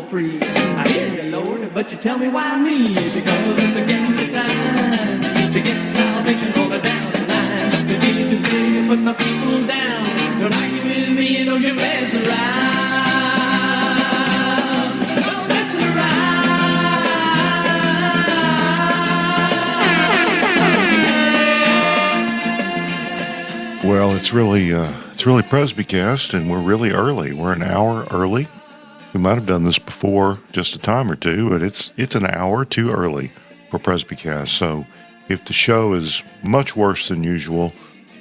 free. I hear you, Lord, but you tell me why me? Because it's again the time to get salvation over down the line. The Deacons say, put my people down. Don't argue with me and don't you mess around. Don't mess around. Well, it's really Presbycast, and we're really early. We're an hour early. We might have done this before, just a time or two, but it's an hour too early for Presbycast. So if the show is much worse than usual,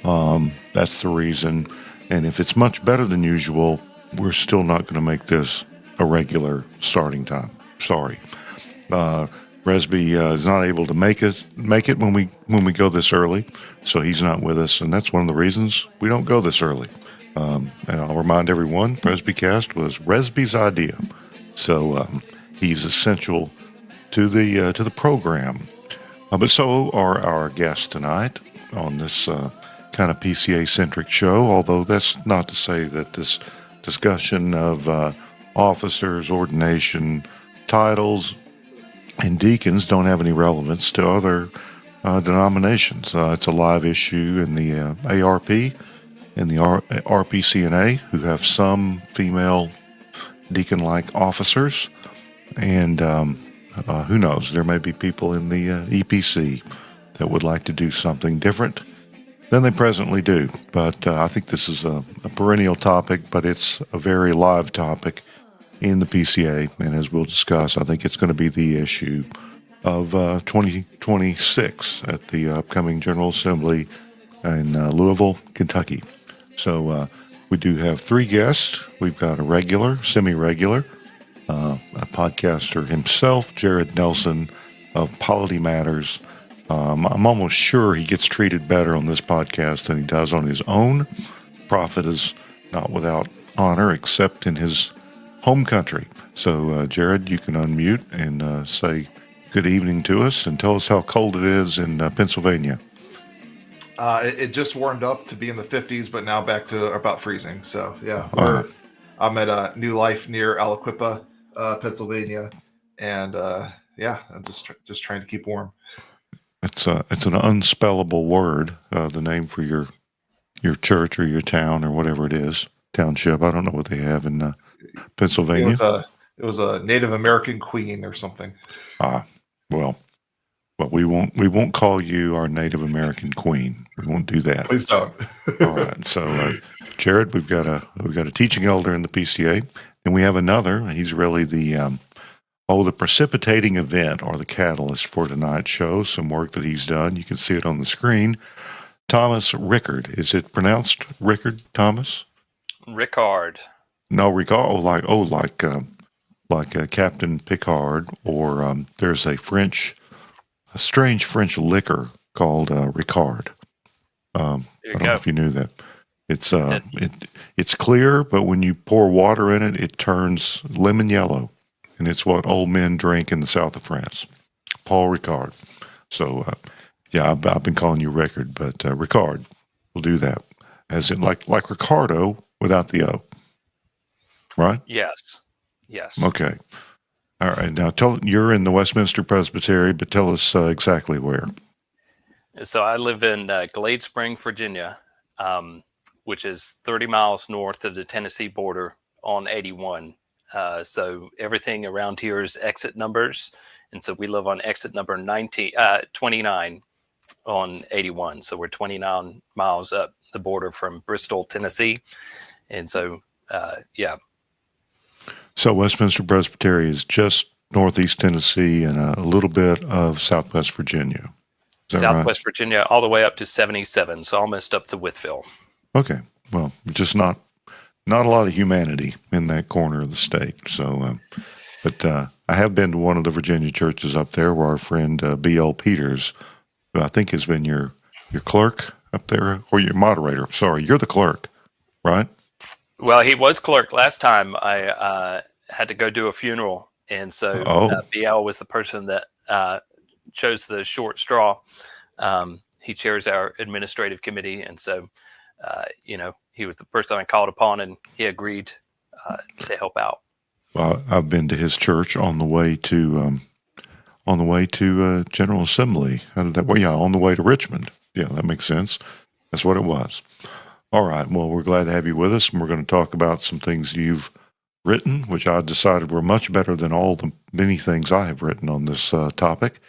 that's the reason. And if it's much better than usual, we're still not going to make this a regular starting time. Sorry. Resby is not able to make it when we go this early, so he's not with us, and that's one of the reasons we don't go this early. And I'll remind everyone, Presbycast was Resby's idea, so he's essential to the program. But so are our guests tonight on this kind of PCA-centric show, although that's not to say that this discussion of officers, ordination, titles, and deacons don't have any relevance to other denominations. It's a live issue in the ARP and the RPCNA, who have some female deacon-like officers, and who knows, there may be people in the EPC that would like to do something different than they presently do. But I think this is a perennial topic, but it's a very live topic in the PCA, and as we'll discuss, I think it's going to be the issue of 2026 at the upcoming General Assembly in Louisville, Kentucky. So we do have three guests. We've got a regular, semi-regular, a podcaster himself, Jared Nelson of Polity Matters. I'm almost sure he gets treated better on this podcast than he does on his own. Prophet is not without honor, except in his home country. So, Jared, you can unmute and say good evening to us and tell us how cold it is in Pennsylvania. It just warmed up to be in the 50s, but now back to about freezing. So, yeah, I'm at a New Life near Aliquippa, Pennsylvania, and yeah, I'm just trying to keep warm. It's an unspellable word. The name for your church or your town or whatever it is, township. I don't know what they have in Pennsylvania. It was a Native American queen or something. Well, but we won't call you our Native American queen. We won't do that. Please don't. All right. So, Jared, we've got a teaching elder in the PCA, and we have another. He's really the precipitating event or the catalyst for tonight's show. Some work that he's done. You can see it on the screen. Thomas Rickard. Is it pronounced Rickard, Thomas? Ricard. No, Ricard. Like Captain Picard, or there's a strange French liquor called Ricard. I don't know if you knew that. It's clear, but when you pour water in it, it turns lemon yellow, and it's what old men drink in the south of France. Paul Ricard. So, yeah, I've been calling you Rickard, but Ricard, we'll do that. As in like Ricardo without the O. Right? Yes. Okay. All right. Now, you're in the Westminster Presbytery, but tell us exactly where. So I live in Glade Spring, Virginia, which is 30 miles north of the Tennessee border on 81. So everything around here is exit numbers. And so we live on exit number 29 on 81. So we're 29 miles up the border from Bristol, Tennessee. And so, yeah. So Westminster Presbytery is just northeast Tennessee and a little bit of southwest Virginia. Southwest Virginia, all the way up to 77, so almost up to Wytheville. Okay. Well, just not a lot of humanity in that corner of the state. So, but I have been to one of the Virginia churches up there where our friend B.L. Peters, who I think has been your clerk up there, or your moderator. Sorry, you're the clerk, right? Well, he was clerk last time. I had to go do a funeral, and so BL was the person that chose the short straw. He chairs our administrative committee, and so he was the person I called upon, and he agreed to help out. Well, I've been to his church on the way to General Assembly. How did that? Well, yeah, on the way to Richmond. Yeah, that makes sense. That's what it was. All right. Well, we're glad to have you with us, and we're going to talk about some things you've written, which I decided were much better than all the many things I have written on this topic.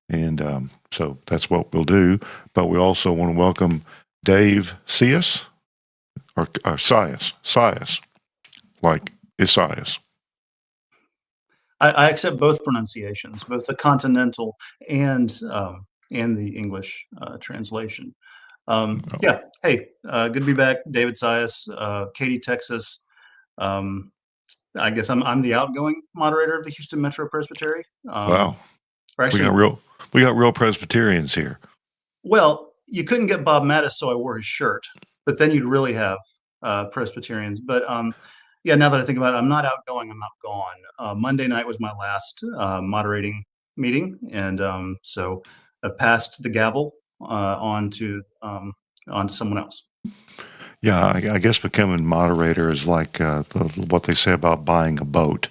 And so that's what we'll do. But we also want to welcome Dave Sias, or Sias, like Isaias. I accept both pronunciations, both the continental and the English translation. Yeah. Hey, good to be back. David Sias, Katy, Texas. I guess I'm the outgoing moderator of the Houston Metro Presbytery. Wow. Actually, we got real Presbyterians here. Well, you couldn't get Bob Mattis, so I wore his shirt. But then you'd really have Presbyterians. But yeah, now that I think about it, I'm not outgoing. I'm outgone. Monday night was my last moderating meeting, and so I've passed the gavel on to someone else. Yeah, I guess becoming moderator is like what they say about buying a boat.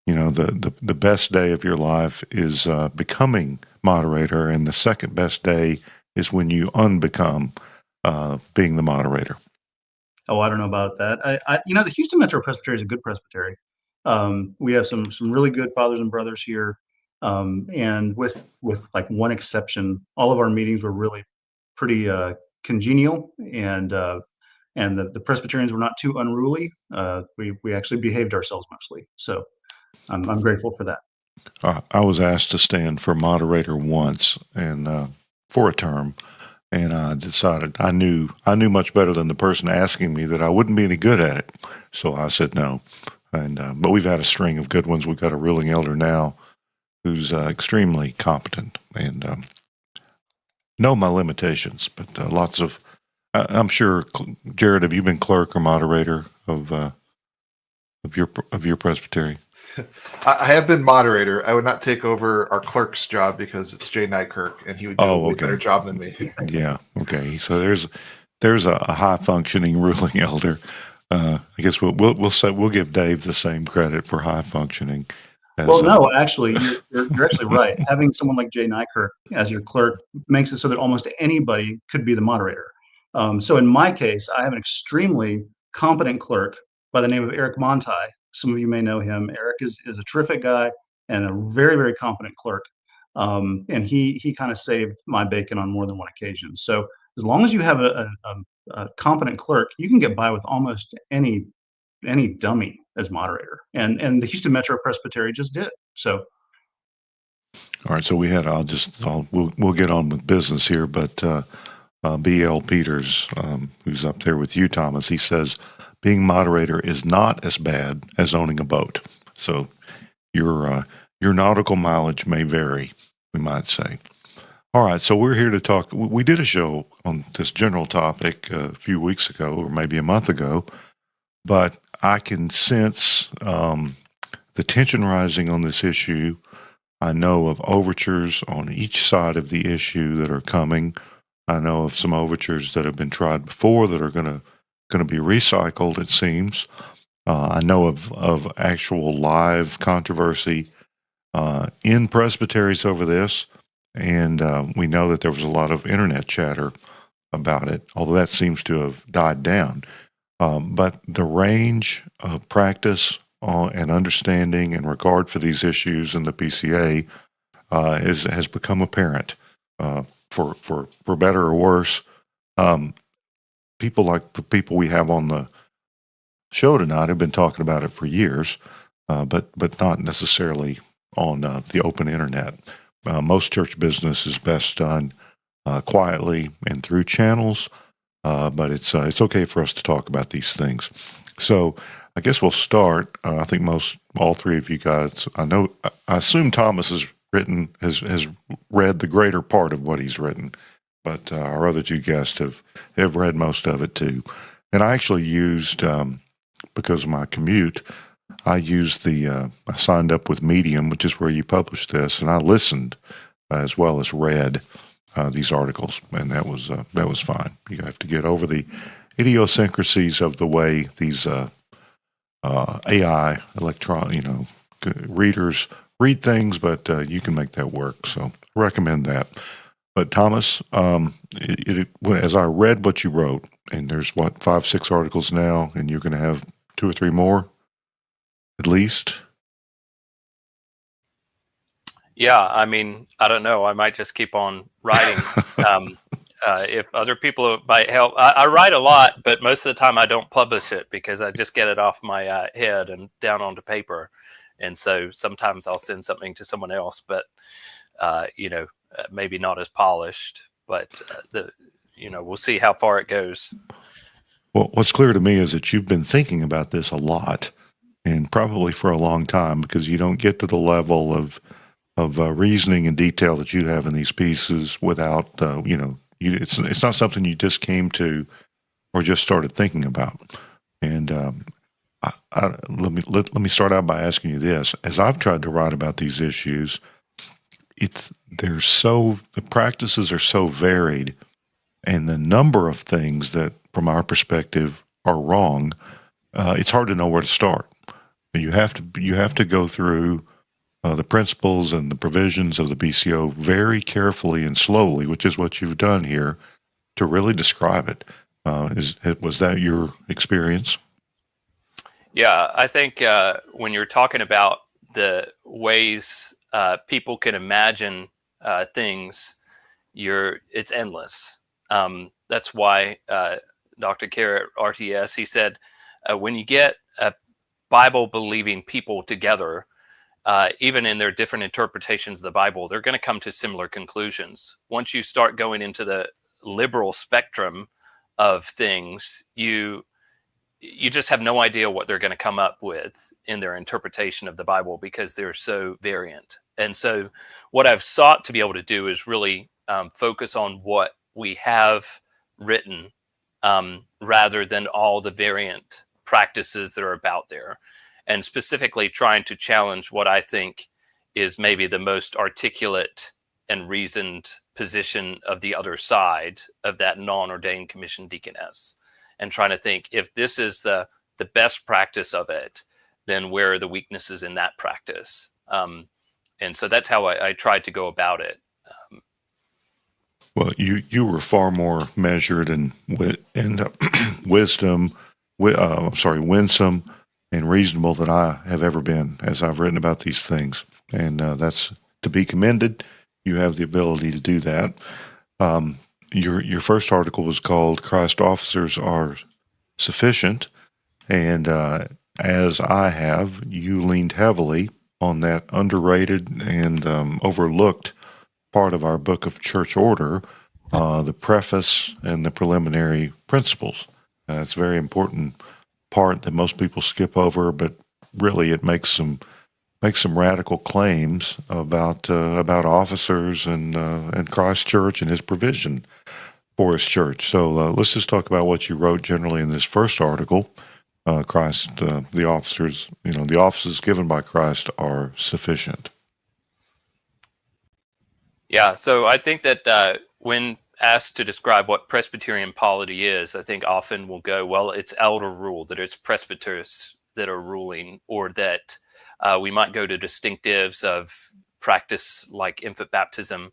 You know, the best day of your life is becoming moderator, and the second best day is when you unbecome being the moderator. Oh, I don't know about that. The Houston Metro Presbytery is a good presbytery. We have some really good fathers and brothers here, and with like one exception, all of our meetings were really pretty congenial, and the Presbyterians were not too unruly. We actually behaved ourselves mostly, so I'm grateful for that. I was asked to stand for moderator once, and for a term. And I decided I knew much better than the person asking me that I wouldn't be any good at it. So I said no. And but we've had a string of good ones. We've got a ruling elder now who's extremely competent and know my limitations. But lots of, I'm sure, Jared, have you been clerk or moderator of your presbytery? I have been moderator. I would not take over our clerk's job because it's Jay Nykirk, and he would do a better job than me. Yeah. Okay. So there's a high functioning ruling elder. I guess we'll give Dave the same credit for high functioning. Well, no, actually, you're actually right. Having someone like Jay Nykirk as your clerk makes it so that almost anybody could be the moderator. So in my case, I have an extremely competent clerk by the name of Eric Monti. Some of you may know him. Eric is a terrific guy and a very, very competent clerk. And he kind of saved my bacon on more than one occasion. So as long as you have a competent clerk, you can get by with almost any dummy as moderator. And the Houston Metro Presbytery just did. So. All right. So we'll get on with business here, but B.L. Peters, who's up there with you, Thomas, he says, being moderator is not as bad as owning a boat. So your nautical mileage may vary, we might say. All right, so we're here to talk. We did a show on this general topic a few weeks ago, or maybe a month ago, but I can sense the tension rising on this issue. I know of overtures on each side of the issue that are coming. I know of some overtures that have been tried before that are going to be recycled, it seems. I know of actual live controversy in presbyteries over this, and we know that there was a lot of internet chatter about it, although that seems to have died down. But the range of practice and understanding and regard for these issues in the PCA has become apparent, for better or worse. People like the people we have on the show tonight have been talking about it for years, but not necessarily on the open internet. Most church business is best done quietly and through channels, but it's okay for us to talk about these things. So I guess we'll start. I think all three of you guys, I assume Thomas has read the greater part of what he's written. But our other two guests have read most of it too. And I actually used, because of my commute, I signed up with Medium, which is where you publish this, and I listened as well as read these articles, and that was fine. You have to get over the idiosyncrasies of the way these AI, readers read things, but you can make that work. So I recommend that. But Thomas, as I read what you wrote, and there's 5, 6 articles now, and you're going to have 2 or 3 more, at least. Yeah, I mean, I don't know. I might just keep on writing. If other people might help, I write a lot, but most of the time I don't publish it because I just get it off my head and down onto paper. And so sometimes I'll send something to someone else, but maybe not as polished. But we'll see how far it goes. Well, what's clear to me is that you've been thinking about this a lot, and probably for a long time, because you don't get to the level of reasoning and detail that you have in these pieces without it's not something you just came to or just started thinking about. And let me start out by asking you this: as I've tried to write about these issues, the practices are so varied, and the number of things that, from our perspective, are wrong. It's hard to know where to start. You have to go through the principles and the provisions of the PCO very carefully and slowly, which is what you've done here, to really describe it. Was that your experience? Yeah, I think when you're talking about the ways people can imagine things, it's endless. That's why Dr. Kerr at RTS, he said, when you get Bible-believing people together, even in their different interpretations of the Bible, they're going to come to similar conclusions. Once you start going into the liberal spectrum of things, you just have no idea what they're going to come up with in their interpretation of the Bible because they're so variant. And so what I've sought to be able to do is really focus on what we have written rather than all the variant practices that are about there, and specifically trying to challenge what I think is maybe the most articulate and reasoned position of the other side of that non-ordained commissioned deaconess, and trying to think, if this is the best practice of it, then where are the weaknesses in that practice? And so that's how I tried to go about it. Well, you were far more measured and winsome and reasonable than I have ever been as I've written about these things, and that's to be commended. You have the ability to do that. Your first article was called "Christ Officers Are Sufficient," and as I have, you leaned heavily on that underrated and overlooked part of our book of church order, the preface and the preliminary principles. It's a very important part that most people skip over, but really it makes some radical claims about officers and Christ Church and His provision for His church. So let's just talk about what you wrote generally in this first article. Christ, the officers, the offices given by Christ are sufficient. Yeah, so I think that when asked to describe what Presbyterian polity is, I think often we'll go, well, it's elder rule, that it's presbyters that are ruling, or that we might go to distinctives of practice like infant baptism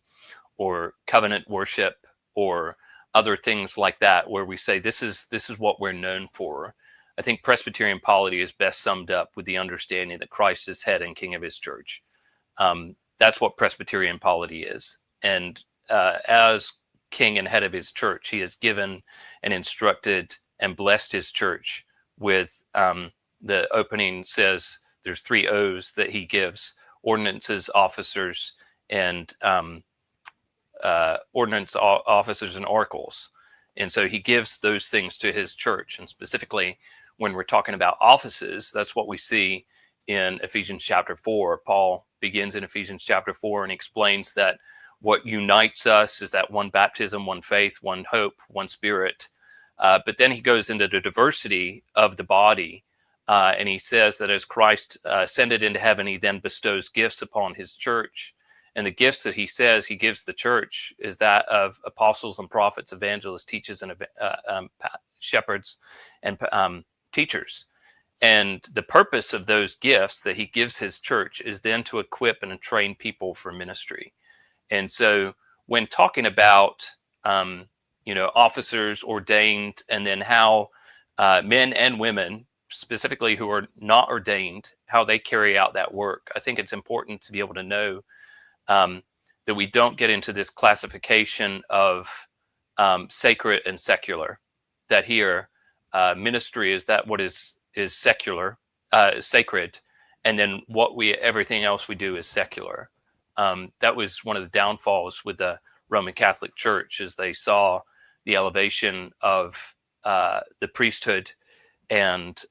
or covenant worship or other things like that, where we say this is what we're known for. I think Presbyterian polity is best summed up with the understanding that Christ is head and king of His church. That's what Presbyterian polity is. And as king and head of His church, He has given and instructed and blessed His church with the opening says there's 3 O's that He gives: ordinances, officers, and officers and oracles. And so He gives those things to His church. And specifically, when we're talking about offices, that's what we see in Ephesians chapter 4. Paul begins in Ephesians chapter 4 and explains that what unites us is that one baptism, one faith, one hope, one spirit. But then he goes into the diversity of the body, and he says that as Christ ascended into heaven, He then bestows gifts upon His church. And the gifts that He says He gives the church is that of apostles and prophets, evangelists, teachers, and shepherds, and teachers. And the purpose of those gifts that he gives his church is then to equip and train people for ministry. And so when talking about, officers ordained, and then how men and women, specifically who are not ordained, how they carry out that work, I think it's important to be able to know that we don't get into this classification of sacred and secular, that here ministry is that what is secular, sacred, and then everything else we do is secular. That was one of the downfalls with the Roman Catholic Church, is they saw the elevation of the priesthood and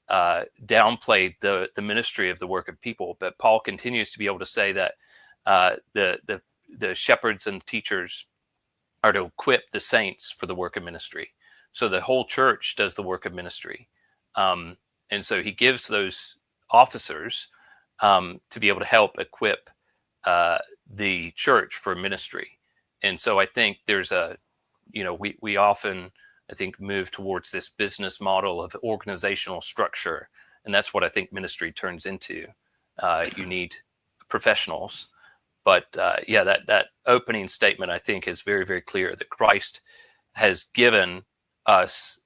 downplayed the ministry of the work of people. But Paul continues to be able to say that the shepherds and teachers are to equip the saints for the work of ministry. So the whole church does the work of ministry. And so he gives those officers to be able to help equip the church for ministry. And so I think there's we often, I think, move towards this business model of organizational structure. And that's what I think ministry turns into. You need professionals. But that opening statement, I think, is very, very clear that Christ has given us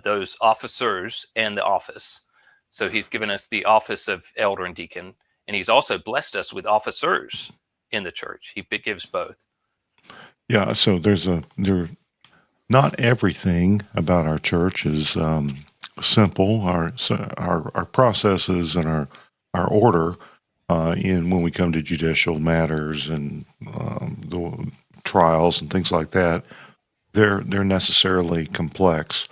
those officers and the office. So he's given us the office of elder and deacon, and he's also blessed us with officers in the church. He gives both. Yeah, so not everything about our church is simple. Our processes and our order when we come to judicial matters and the trials and things like that, they're necessarily complex.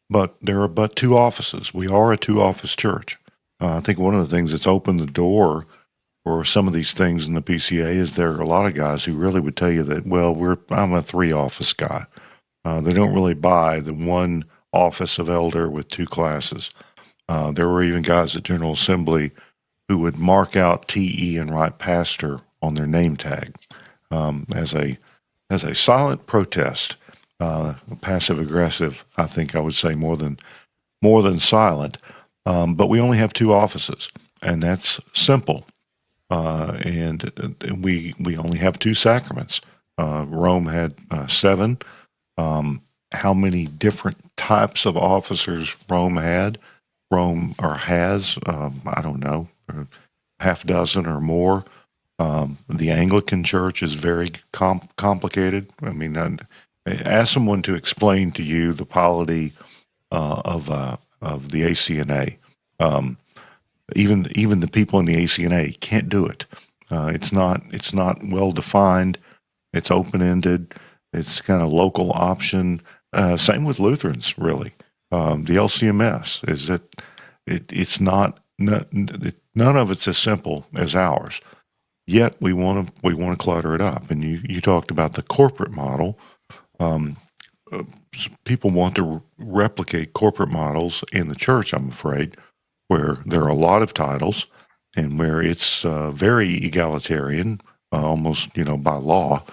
But there are but two offices. We are a two-office church. I think one of the things that's opened the door for some of these things in the PCA is there are a lot of guys who really would tell you that, well, I'm a three-office guy. They don't really buy the one office of elder with two classes. There were even guys at General Assembly who would mark out TE and write pastor on their name tag as a silent protest, passive aggressive. I think I would say more than silent. But we only have two offices, and that's simple. And we only have two sacraments. Rome had 7. How many different types of officers Rome has, I don't know, half dozen or more. The Anglican Church is very complicated. I mean, ask someone to explain to you the polity of the ACNA. Even the people in the ACNA can't do it. It's not well defined. It's open ended. It's kind of local option. Same with Lutherans, really. The LCMS is that it's not none of it's as simple as ours. Yet we want to clutter it up. And you talked about the corporate model. People want to replicate corporate models in the church, I'm afraid, where there are a lot of titles and where it's very egalitarian, almost by law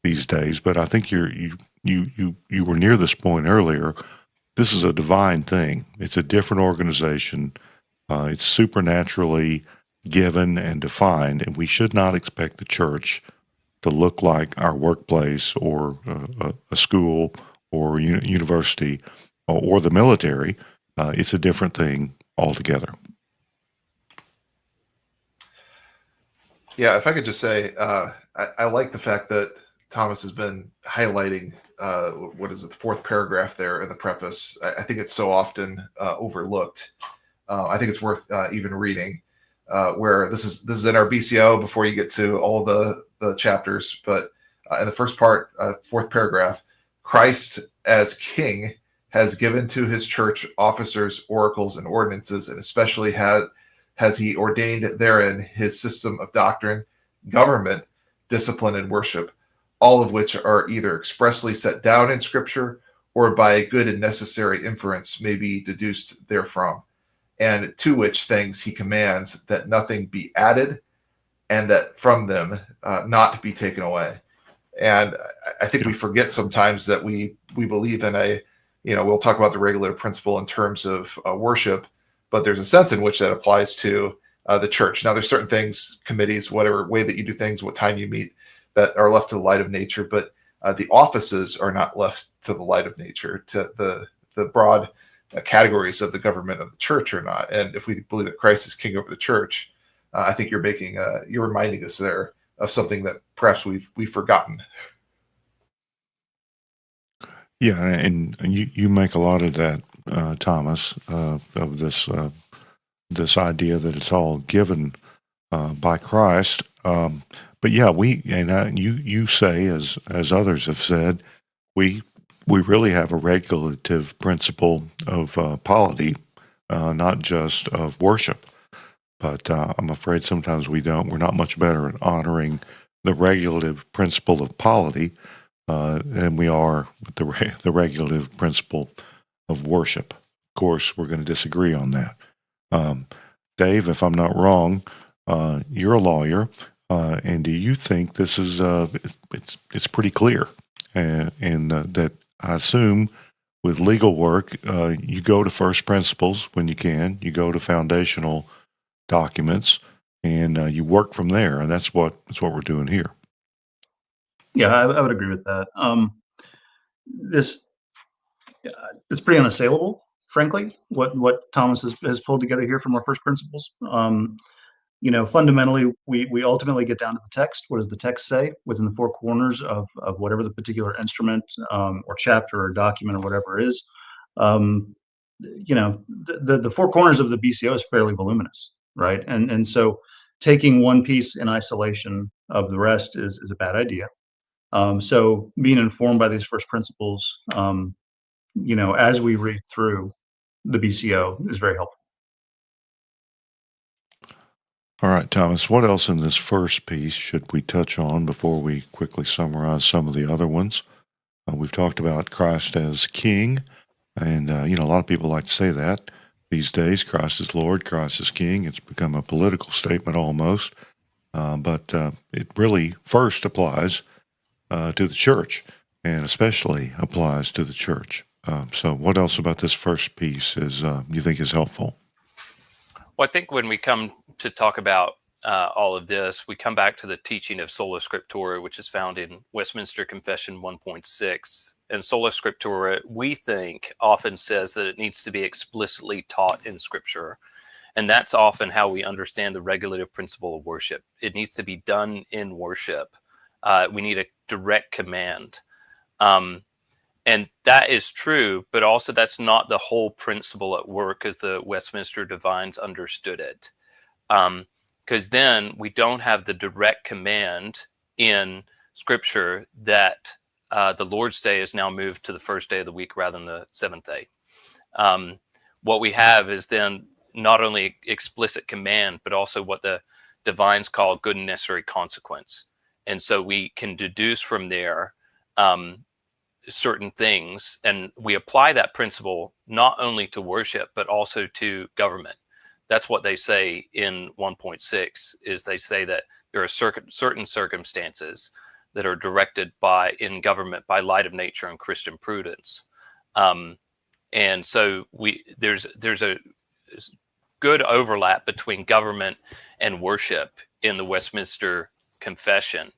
these days. But I think you were near this point earlier. This is a divine thing. It's a different organization. It's supernaturally given and defined, and we should not expect the church to look like our workplace or a school or university or the military. It's a different thing altogether. Yeah, if I could just say, I like the fact that Thomas has been highlighting what is it, the fourth paragraph there in the preface. I think it's so often overlooked. I think it's worth even reading. Where this is in our BCO before you get to all the chapters, but in the first part, fourth paragraph, Christ as King has given to his church officers, oracles, and ordinances, and especially has he ordained therein his system of doctrine, government, discipline, and worship, all of which are either expressly set down in Scripture or by a good and necessary inference may be deduced therefrom. And to which things he commands that nothing be added, and that from them not be taken away. And I think we forget sometimes that we believe in we'll talk about the regular principle in terms of worship, but there's a sense in which that applies to the church. Now, there's certain things, committees, whatever way that you do things, what time you meet, that are left to the light of nature, but the offices are not left to the light of nature. To the broad categories of the government of the church are not. And if we believe that Christ is king over the church, I think you're reminding us there of something that perhaps we've forgotten. Yeah, and you make a lot of that, Thomas, of this idea that it's all given by Christ. But yeah, you say, as others have said, we really have a regulative principle of polity, not just of worship. But I'm afraid sometimes we don't. We're not much better at honoring the regulative principle of polity than we are with the regulative principle of worship. Of course, we're going to disagree on that. Dave, if I'm not wrong, you're a lawyer, and do you think this is it's pretty clear, and that I assume with legal work, you go to first principles when you can, you go to foundational documents, and you work from there, and that's what we're doing here. Yeah, I would agree with that. This it's pretty unassailable, frankly, what Thomas has pulled together here from our first principles. Fundamentally, we ultimately get down to the text. What does the text say within the four corners of whatever the particular instrument or chapter or document or whatever it is? The four corners of the BCO is fairly voluminous, right? And so taking one piece in isolation of the rest is a bad idea. So being informed by these first principles, as we read through the BCO is very helpful. All right, Thomas, what else in this first piece should we touch on before we quickly summarize some of the other ones? We've talked about Christ as King, and a lot of people like to say that these days. Christ is Lord, Christ is King. It's become a political statement almost, but it really first applies to the church, and especially applies to the church. So what else about this first piece is you think is helpful? Well, I think when we come to talk about all of this, we come back to the teaching of Sola Scriptura, which is found in Westminster Confession 1.6. And Sola Scriptura, we think, often says that it needs to be explicitly taught in Scripture. And that's often how we understand the regulative principle of worship. It needs to be done in worship. We need a direct command. And that is true, but also that's not the whole principle at work as the Westminster Divines understood it. Because then we don't have the direct command in Scripture that the Lord's Day is now moved to the first day of the week rather than the seventh day. What we have is then not only explicit command, but also what the Divines call good and necessary consequence. And so we can deduce from there certain things, and we apply that principle not only to worship, but also to government. That's what they say in 1.6, is they say that there are certain circumstances that are directed in government by light of nature and Christian prudence. And so there's a good overlap between government and worship in the Westminster Confession.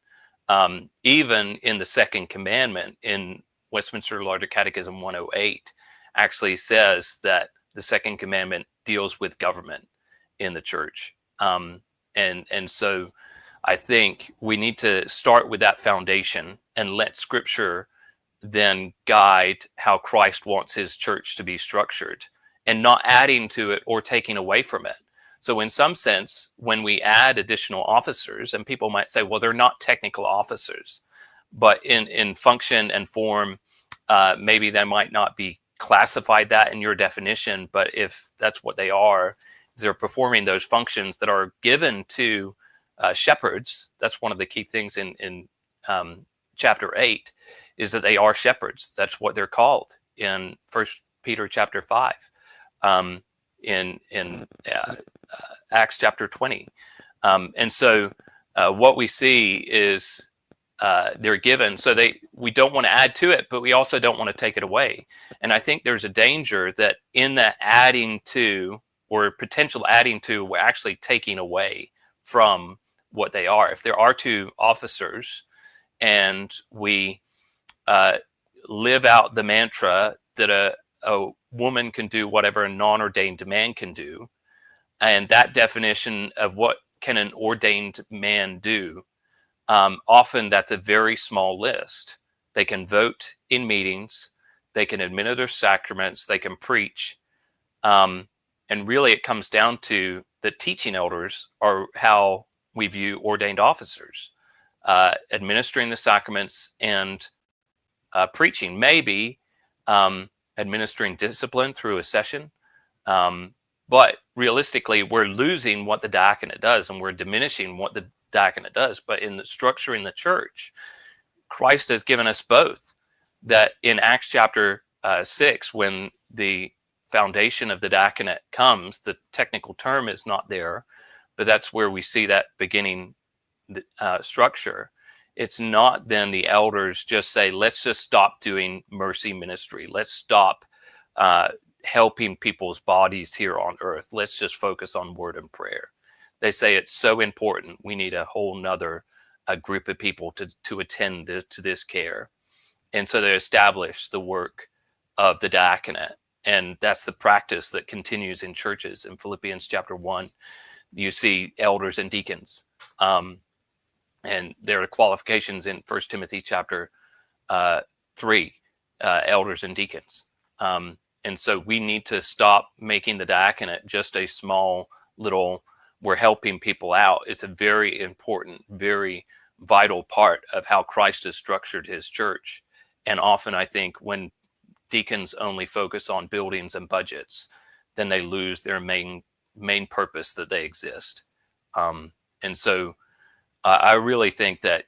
Even in the second commandment in Westminster Larger Catechism 108 actually says that the second commandment deals with government in the church. And so I think we need to start with that foundation and let Scripture then guide how Christ wants his church to be structured, and not adding to it or taking away from it. So in some sense, when we add additional officers, and people might say, well, they're not technical officers, but in function and form, maybe they might not be classified that in your definition, but if that's what they are, they're performing those functions that are given to shepherds. That's one of the key things in chapter 8, is that they are shepherds. That's what they're called in 1 Peter chapter 5, in Acts chapter 20. And so what we see is they're given, so we don't want to add to it, but we also don't want to take it away. And I think there's a danger that in that adding to or potential adding to, we're actually taking away from what they are. If there are two officers and we live out the mantra that a woman can do whatever a non-ordained man can do, and that definition of what can an ordained man do, often that's a very small list. They can vote in meetings, they can administer sacraments, they can preach, and really it comes down to the teaching elders are how we view ordained officers, administering the sacraments and preaching, maybe administering discipline through a session. But realistically, we're losing what the diaconate does, and we're diminishing what the diaconate does. But in the structuring the church, Christ has given us both. That in Acts chapter 6, when the foundation of the diaconate comes, the technical term is not there, but that's where we see that beginning structure. It's not then the elders just say, let's just stop doing mercy ministry. Let's stop helping people's bodies here on earth. Let's just focus on word and prayer. They say it's so important. We need a whole nother group of people to attend to this care. And so they establish the work of the diaconate. And that's the practice that continues in churches. In Philippians chapter 1, you see elders and deacons. And there are qualifications in 1 Timothy chapter 3, elders and deacons. And so we need to stop making the diaconate just a small little, we're helping people out. It's a very important, very vital part of how Christ has structured his church. And often I think when deacons only focus on buildings and budgets, then they lose their main purpose that they exist. And so I really think that,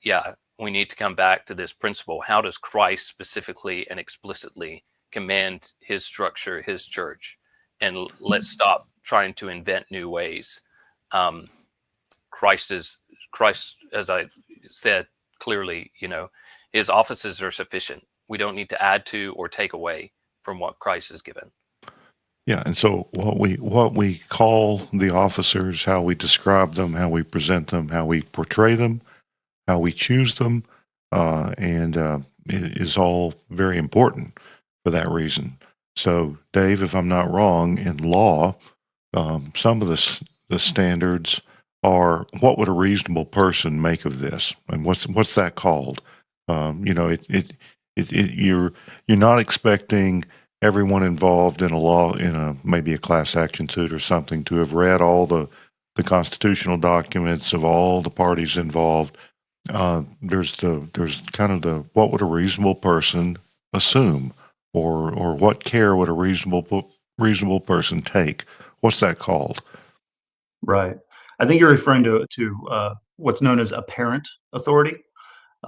we need to come back to this principle. How does Christ specifically and explicitly command his structure, his church? And let's stop trying to invent new ways. Christ, as I said clearly, his offices are sufficient. We don't need to add to or take away from what Christ has given. Yeah, and so what we call the officers, how we describe them, how we present them, how we portray them, how we choose them, and it is all very important for that reason. So, Dave, if I'm not wrong, in law, some of the standards are, what would a reasonable person make of this, and what's that called? You're not expecting everyone involved in maybe a class action suit or something to have read all the constitutional documents of all the parties involved. There's kind of the what would a reasonable person assume, or what care would a reasonable person take? What's that called? Right. I think you're referring to what's known as apparent authority.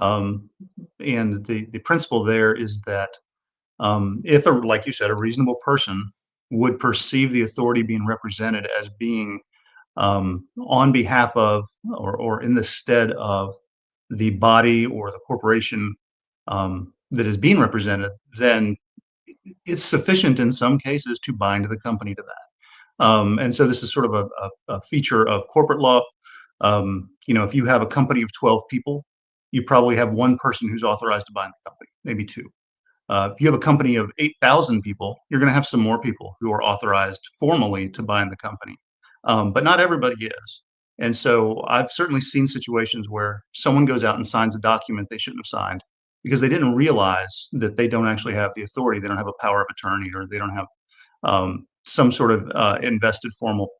And the principle there is that if, like you said, a reasonable person would perceive the authority being represented as being on behalf of or in the stead of the body or the corporation that is being represented, then it's sufficient in some cases to bind the company to that. And so this is sort of a feature of corporate law. If you have a company of 12 people, you probably have one person who's authorized to bind the company, maybe two. If you have a company of 8,000 people, you're going to have some more people who are authorized formally to bind the company. But not everybody is. And so I've certainly seen situations where someone goes out and signs a document they shouldn't have signed because they didn't realize that they don't actually have the authority. They don't have a power of attorney, or they don't have some sort of invested formal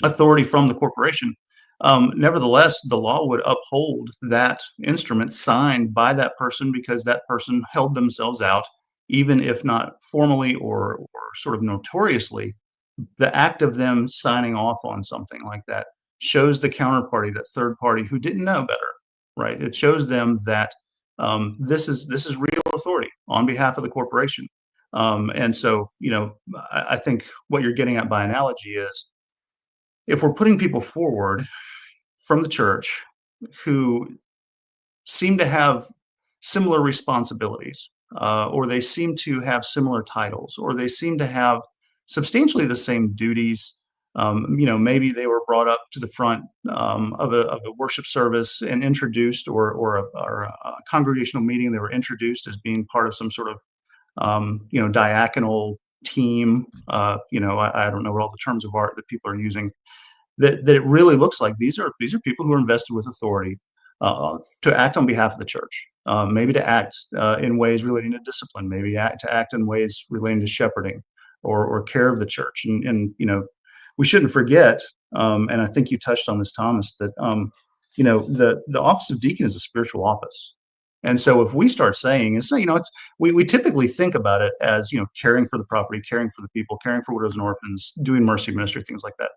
authority from the corporation. Nevertheless, the law would uphold that instrument signed by that person because that person held themselves out, even if not formally or sort of notoriously. The act of them signing off on something like that shows the counterparty, that third party who didn't know better, right? It shows them that this is real authority on behalf of the corporation. And so, I think what you're getting at by analogy is, if we're putting people forward from the church who seem to have similar responsibilities, or they seem to have similar titles, or they seem to have substantially the same duties. Maybe they were brought up to the front of a worship service and introduced, or a congregational meeting. They were introduced as being part of some sort of diaconal team. I don't know what all the terms of art that people are using. That it really looks like these are people who are invested with authority to act on behalf of the church, maybe to act in ways relating to discipline, maybe to act in ways relating to shepherding or care of the church. And we shouldn't forget, and I think you touched on this, Thomas, that the office of deacon is a spiritual office. And so if we start saying, we typically think about it as, caring for the property, caring for the people, caring for widows and orphans, doing mercy ministry, things like that.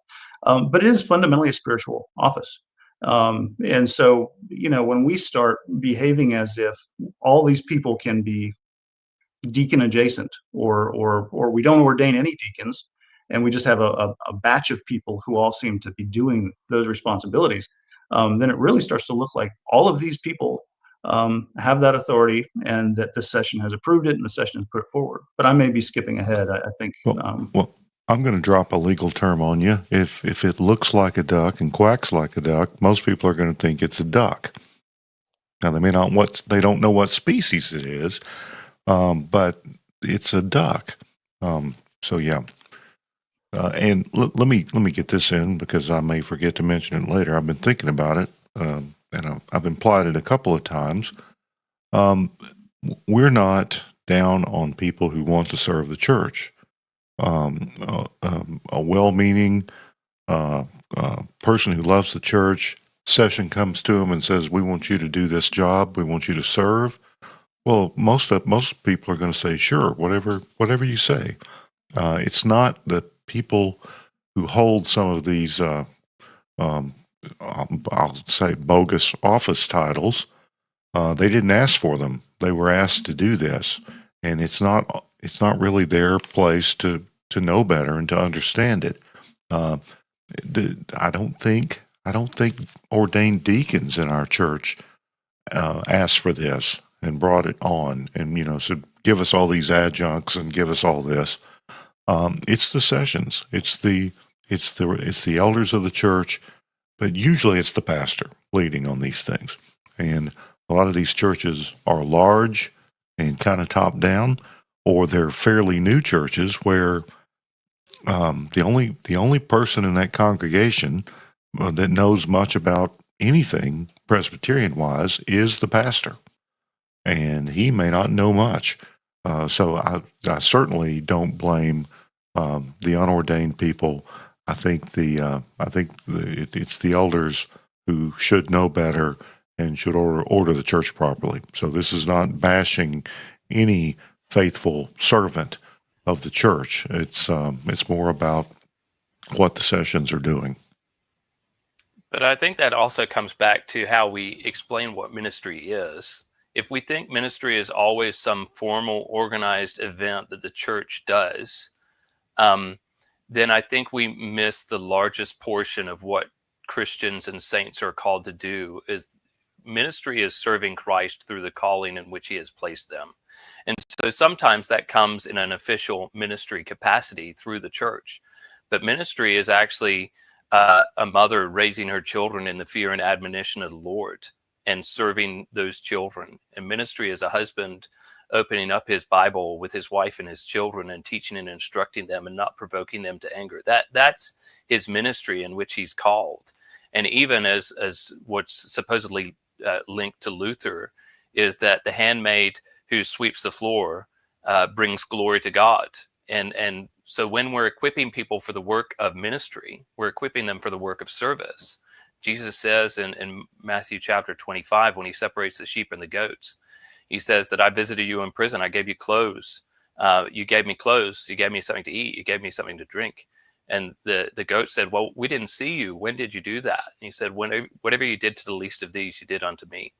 But it is fundamentally a spiritual office. And so, when we start behaving as if all these people can be deacon adjacent, or we don't ordain any deacons, and we just have a batch of people who all seem to be doing those responsibilities, then it really starts to look like all of these people have that authority, and that the session has approved it and the session has put it forward. But I may be skipping ahead. I think. Well, I'm going to drop a legal term on you. If it looks like a duck and quacks like a duck, most people are going to think it's a duck. Now they don't know what species it is, but it's a duck. So yeah. And let me get this in, because I may forget to mention it later. I've been thinking about it, and I've implied it a couple of times. We're not down on people who want to serve the church. A well-meaning person who loves the church, session comes to him and says, "We want you to do this job. We want you to serve." Well, most people are going to say, "Sure, whatever you say." It's not the people who hold some of these, I'll say, bogus office titles. They didn't ask for them. They were asked to do this, and it's not really their place to know better and to understand it. I don't think ordained deacons in our church asked for this and brought it on, and said, "Give us all these adjuncts and give us all this." It's the sessions, it's the elders of the church, but usually it's the pastor leading on these things. And a lot of these churches are large and kind of top down, or they're fairly new churches where the only person in that congregation that knows much about anything Presbyterian wise is the pastor, and he may not know much. So I certainly don't blame the unordained people. I think it's the elders who should know better and should order the church properly. So this is not bashing any faithful servant of the church. It's more about what the sessions are doing. But I think that also comes back to how we explain what ministry is. If we think ministry is always some formal, organized event that the church does, then I think we miss the largest portion of what Christians and saints are called to do. Is ministry is serving Christ through the calling in which he has placed them. And so sometimes that comes in an official ministry capacity through the church. But ministry is actually a mother raising her children in the fear and admonition of the Lord and serving those children. And ministry is a husband opening up his Bible with his wife and his children and teaching and instructing them and not provoking them to anger. That's his ministry in which he's called. And even as what's supposedly linked to Luther is that the handmaid who sweeps the floor brings glory to God. And so when we're equipping people for the work of ministry, we're equipping them for the work of service. Jesus says in Matthew chapter 25, when he separates the sheep and the goats, he says that I visited you in prison. I gave you clothes. You gave me clothes. You gave me something to eat. You gave me something to drink. And the goat said, well, we didn't see you. When did you do that? And he said, whatever you did to the least of these, you did unto me.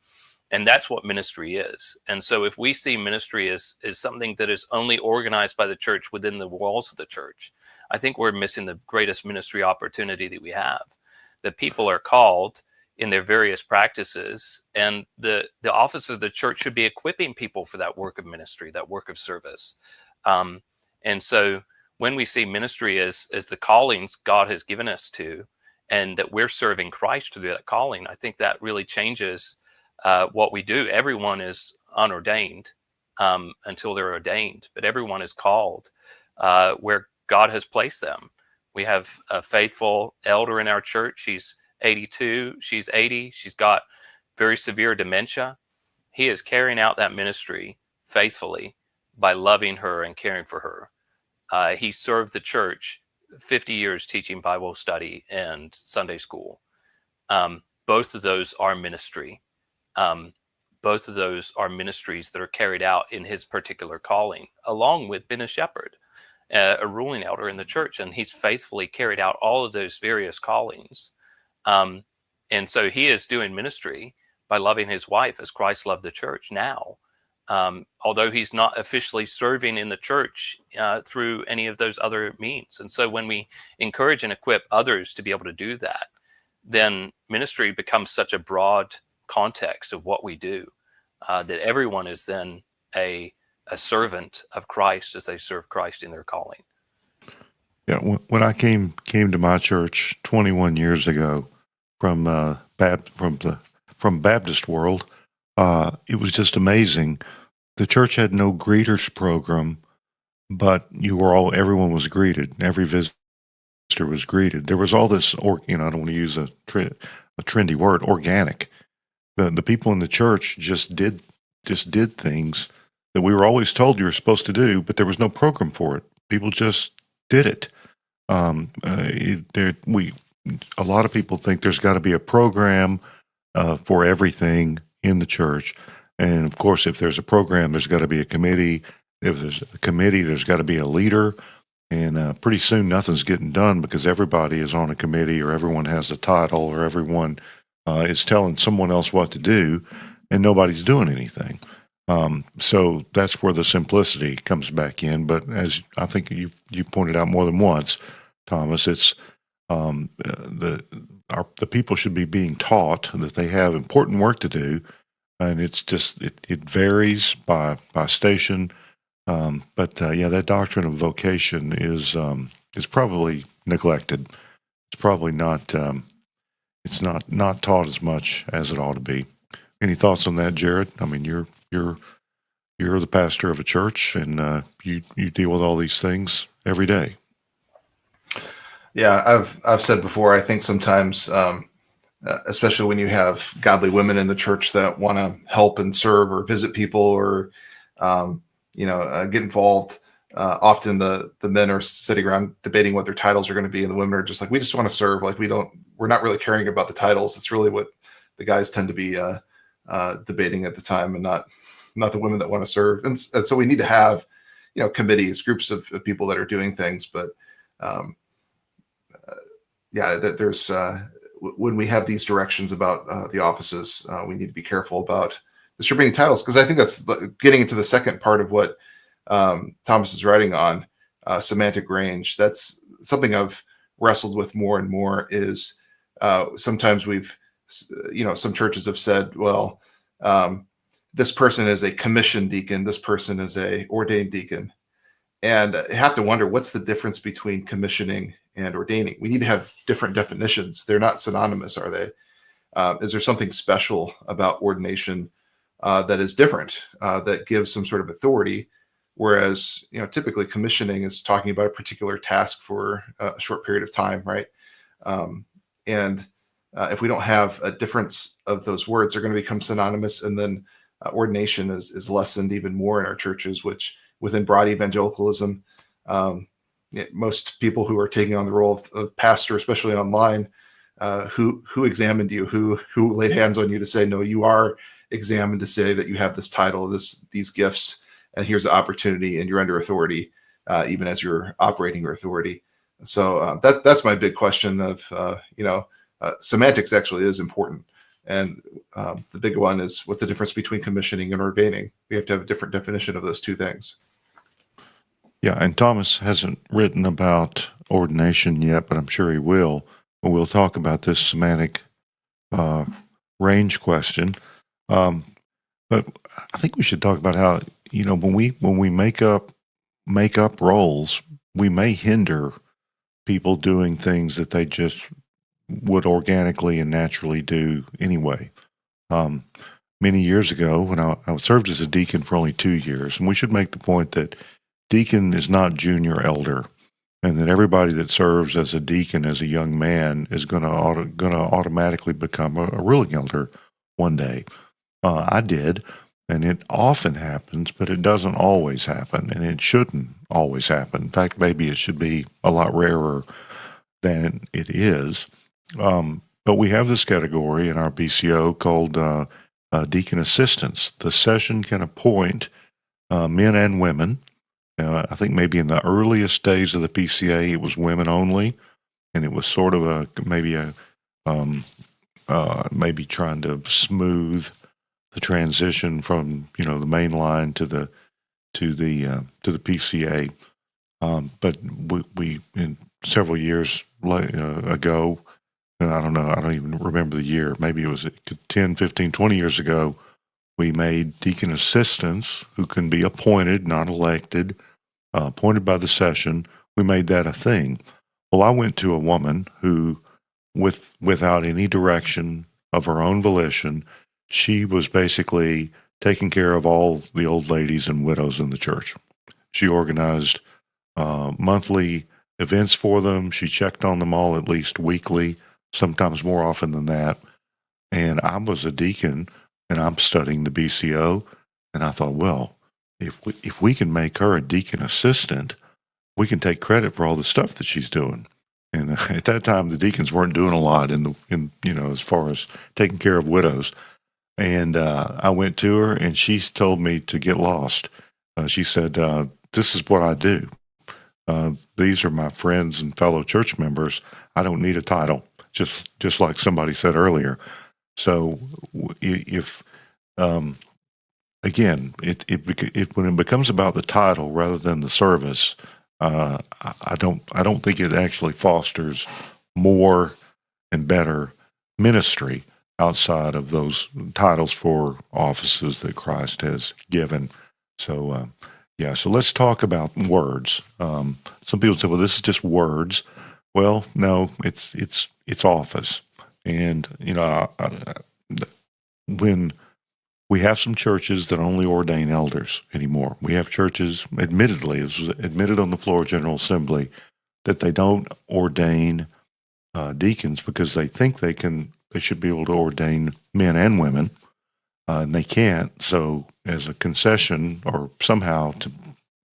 And that's what ministry is. And so if we see ministry as something that is only organized by the church within the walls of the church, I think we're missing the greatest ministry opportunity that we have. That people are called in their various practices, and the office of the church should be equipping people for that work of ministry, that work of service. And so when we see ministry as the callings God has given us to, and that we're serving Christ through that calling, I think that really changes what we do. Everyone is unordained until they're ordained, but everyone is called where God has placed them. We have a faithful elder in our church. She's 82, she's 80, she's got very severe dementia. He is carrying out that ministry faithfully by loving her and caring for her. He served the church 50 years teaching Bible study and Sunday school. Both of those are ministry. Both of those are ministries that are carried out in his particular calling, along with being a shepherd, a ruling elder in the church. And he's faithfully carried out all of those various callings. And so he is doing ministry by loving his wife as Christ loved the church now. Although he's not officially serving in the church through any of those other means. And so when we encourage and equip others to be able to do that, then ministry becomes such a broad context of what we do, that everyone is then a servant of Christ as they serve Christ in their calling. Yeah, when I came to my church 21 years ago from Baptist world, it was just amazing. The church had no greeters program, but everyone was greeted. Every visitor was greeted. There was all this, I don't want to use a trendy word, organic. The people in the church just did things that we were always told you were supposed to do, but there was no program for it. People just did it. A lot of people think there's got to be a program for everything in the church. And of course, if there's a program, there's got to be a committee. If there's a committee, there's got to be a leader. And pretty soon nothing's getting done because everybody is on a committee, or everyone has a title, or everyone is telling someone else what to do, and nobody's doing anything. So that's where the simplicity comes back in. But as I think you pointed out more than once, Thomas, it's the people should be being taught that they have important work to do, and it's just it varies by station. But that doctrine of vocation is probably neglected. It's probably not. It's not taught as much as it ought to be. Any thoughts on that, Jared? I mean, you're the pastor of a church, and you deal with all these things every day. Yeah, I've said before, I think sometimes, especially when you have godly women in the church that want to help and serve or visit people or, get involved, often the men are sitting around debating what their titles are going to be, and the women are just like, we just want to serve. Like we're not really caring about the titles. It's really what the guys tend to be debating at the time, and not the women that want to serve. And so we need to have, committees, groups of people that are doing things, but there's when we have these directions about the offices, we need to be careful about distributing titles, because I think that's getting into the second part of what Thomas is writing on, semantic range. That's something I've wrestled with more and more. Is sometimes some churches have said, well, this person is a commissioned deacon, this person is a ordained deacon. And I have to wonder, what's the difference between commissioning and ordaining? We need to have different definitions. They're not synonymous, are they? Is there something special about ordination that is different, that gives some sort of authority? Whereas, typically commissioning is talking about a particular task for a short period of time, right? And if we don't have a difference of those words, they're going to become synonymous. And then ordination is lessened even more in our churches, which within broad evangelicalism, most people who are taking on the role of pastor, especially online, who examined you, who laid hands on you to say, no, you are examined to say that you have this title, these gifts, and here's the opportunity, and you're under authority, even as you're operating your authority. So that's my big question of, semantics actually is important. And the big one is, what's the difference between commissioning and ordaining? We have to have a different definition of those two things. Yeah, and Thomas hasn't written about ordination yet, but I'm sure he will. We'll talk about this semantic range question. But I think we should talk about how, when we make up roles we may hinder people doing things that they just would organically and naturally do anyway. Many years ago, when I served as a deacon for only 2 years, and we should make the point that deacon is not junior elder, and that everybody that serves as a deacon as a young man is going to automatically become a ruling elder one day. I did, and it often happens, but it doesn't always happen, and it shouldn't always happen. In fact, maybe it should be a lot rarer than it is. But we have this category in our BCO called deacon assistants. The session can appoint men and women. I think maybe in the earliest days of the PCA, it was women only, and it was sort of maybe trying to smooth the transition from the main line to the PCA. But we in several years ago, and I don't even remember the year, maybe it was 10, 15, 20 years ago, we made deacon assistants who can be appointed, not elected, appointed by the session. We made that a thing. Well, I went to a woman who, without any direction of her own volition, she was basically taking care of all the old ladies and widows in the church. She organized monthly events for them. She checked on them all at least weekly, sometimes more often than that. And I was a deacon, and I'm studying the BCO, and I thought, well, if we can make her a deacon assistant, we can take credit for all the stuff that she's doing. And at that time, the deacons weren't doing a lot in as far as taking care of widows. And I went to her, and she told me to get lost. She said, "This is what I do. These are my friends and fellow church members. I don't need a title." Just like somebody said earlier. So if again, when it becomes about the title rather than the service, I don't think it actually fosters more and better ministry outside of those titles for offices that Christ has given. So so let's talk about words. Some people say, well, this is just words. Well, no, it's office. And when we have some churches that only ordain elders anymore, we have churches, admittedly, it was admitted on the floor of General Assembly, that they don't ordain deacons because they think they should be able to ordain men and women, and they can't. So, as a concession or somehow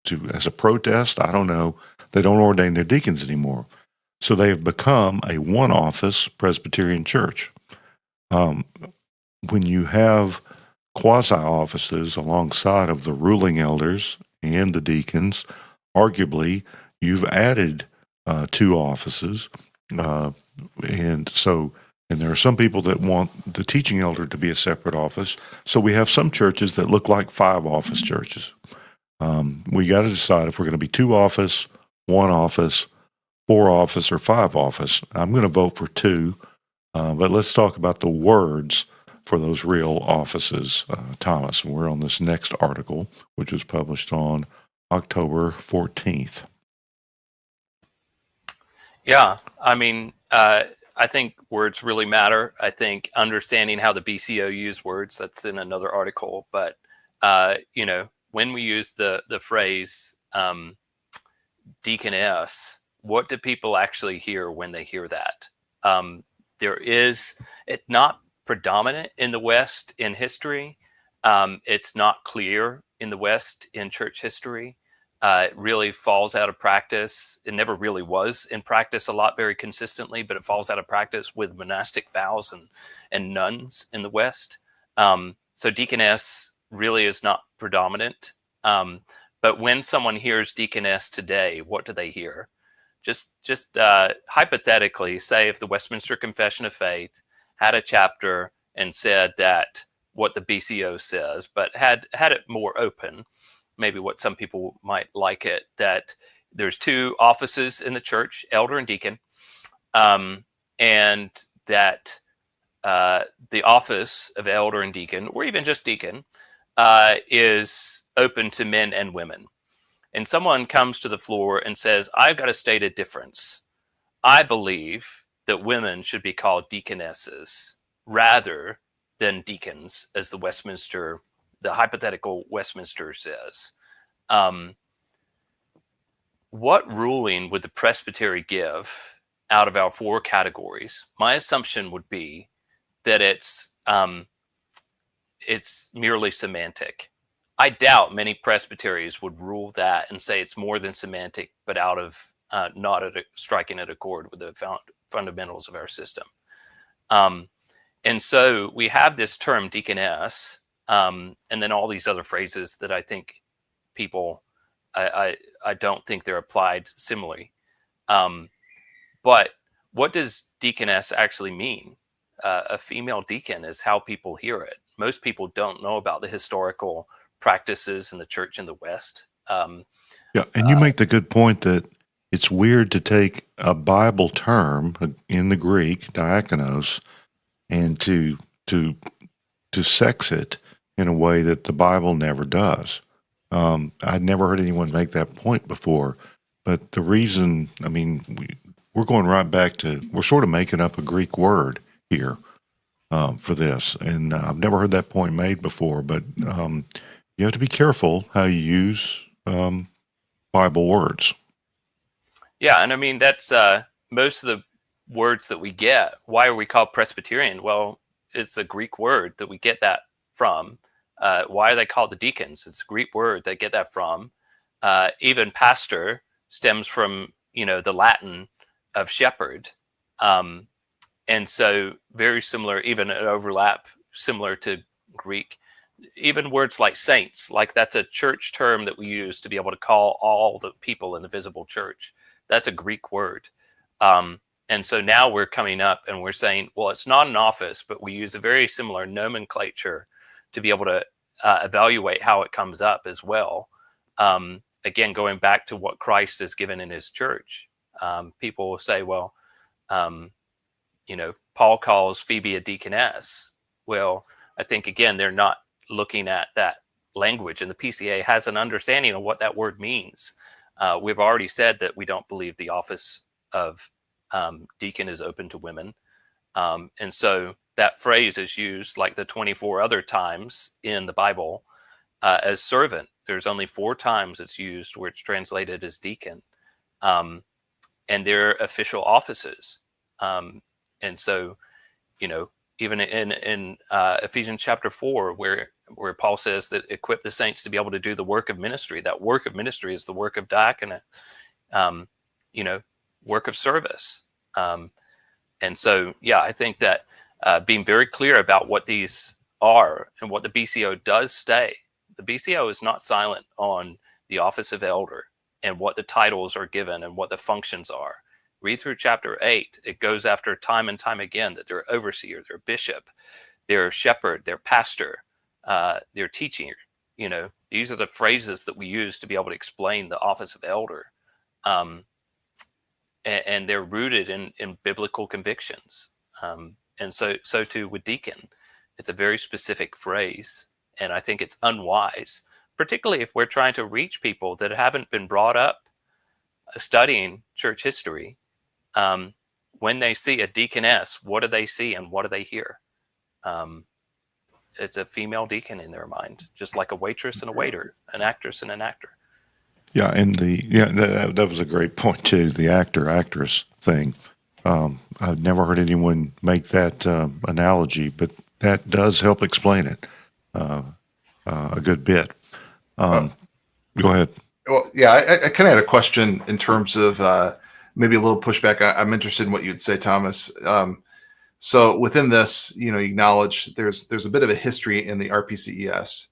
to as a protest, I don't know, they don't ordain their deacons anymore. So they have become a one-office Presbyterian church. When you have quasi-offices alongside of the ruling elders and the deacons, arguably you've added 2 offices, and there are some people that want the teaching elder to be a separate office. So we have some churches that look like 5-office churches. We got to decide if we're going to be 2 office, 1 office, 4 office, or 5 office. I'm going to vote for 2, but let's talk about the words for those real offices, Thomas. And we're on this next article, which was published on October 14th. Yeah, I mean, I think words really matter. I think understanding how the BCO use words, that's in another article. But, when we use the phrase deaconess, what do people actually hear when they hear that? It's not predominant in the West in history. It's not clear in the West in church history. It really falls out of practice. It never really was in practice a lot very consistently, but it falls out of practice with monastic vows and nuns in the West. So deaconess really is not predominant. But when someone hears deaconess today, what do they hear? Just hypothetically, say if the Westminster Confession of Faith had a chapter and said that what the BCO says, but had it more open, maybe what some people might like it, that there's 2 offices in the church, elder and deacon, and that the office of elder and deacon, or even just deacon, is open to men and women. and someone comes to the floor and says, I've got to state a difference. I believe that women should be called deaconesses rather than deacons, as the hypothetical Westminster says. What ruling would the presbytery give out of our 4 categories? My assumption would be that it's merely semantic. I doubt many presbyteries would rule that and say it's more than semantic, but out of not striking at accord with the fundamentals of our system. And so we have this term deaconess, and then all these other phrases that I think people, I don't think they're applied similarly. But what does deaconess actually mean? A female deacon is how people hear it. Most people don't know about the historical practices in the church in the West. Yeah, and you make the good point that it's weird to take a Bible term in the Greek, diakonos, and to sex it in a way that the Bible never does. I'd never heard anyone make that point before, but the reason, I mean, we're going right back to, we're sort of making up a Greek word here for this, and I've never heard that point made before, but you have to be careful how you use Bible words. Yeah, and I mean, that's most of the words that we get. Why are we called Presbyterian? Well, it's a Greek word that we get that from. Why are they called the deacons? It's a Greek word they get that from. Even pastor stems from, the Latin of shepherd. And so very similar, even an overlap similar to Greek. Even words like saints, like that's a church term that we use to be able to call all the people in the visible church. That's a Greek word. And so now we're coming up and we're saying, well, it's not an office, but we use a very similar nomenclature to be able to evaluate how it comes up as well. Again, going back to what Christ has given in his church, people will say, well, Paul calls Phoebe a deaconess. Well, I think, again, they're not looking at that language, and the PCA has an understanding of what that word means. We've already said that we don't believe the office of deacon is open to women. And so that phrase is used like the 24 other times in the Bible as servant. There's only 4 times it's used where it's translated as deacon. And they're official offices. And so, even in Ephesians chapter 4, where Paul says that equip the saints to be able to do the work of ministry, that work of ministry is the work of diaconate, work of service. And so, yeah, I think that being very clear about what these are and what the BCO does say. The BCO is not silent on the office of elder and what the titles are given and what the functions are. Read through chapter 8. It goes after time and time again that they're overseer, they're bishop, they're shepherd, they're pastor, they're teaching. These are the phrases that we use to be able to explain the office of elder. And they're rooted in biblical convictions. And so too with deacon. It's a very specific phrase. And I think it's unwise, particularly if we're trying to reach people that haven't been brought up studying church history. When they see a deaconess, what do they see and what do they hear? It's a female deacon in their mind, just like a waitress and a waiter, an actress and an actor. Yeah, and that was a great point too. The actress thing. I've never heard anyone make that analogy, but that does help explain it a good bit. Go ahead. Well, yeah, I kind of had a question in terms of maybe a little pushback. I'm interested in what you'd say, Thomas. So within this, you acknowledge there's a bit of a history in the RPCES,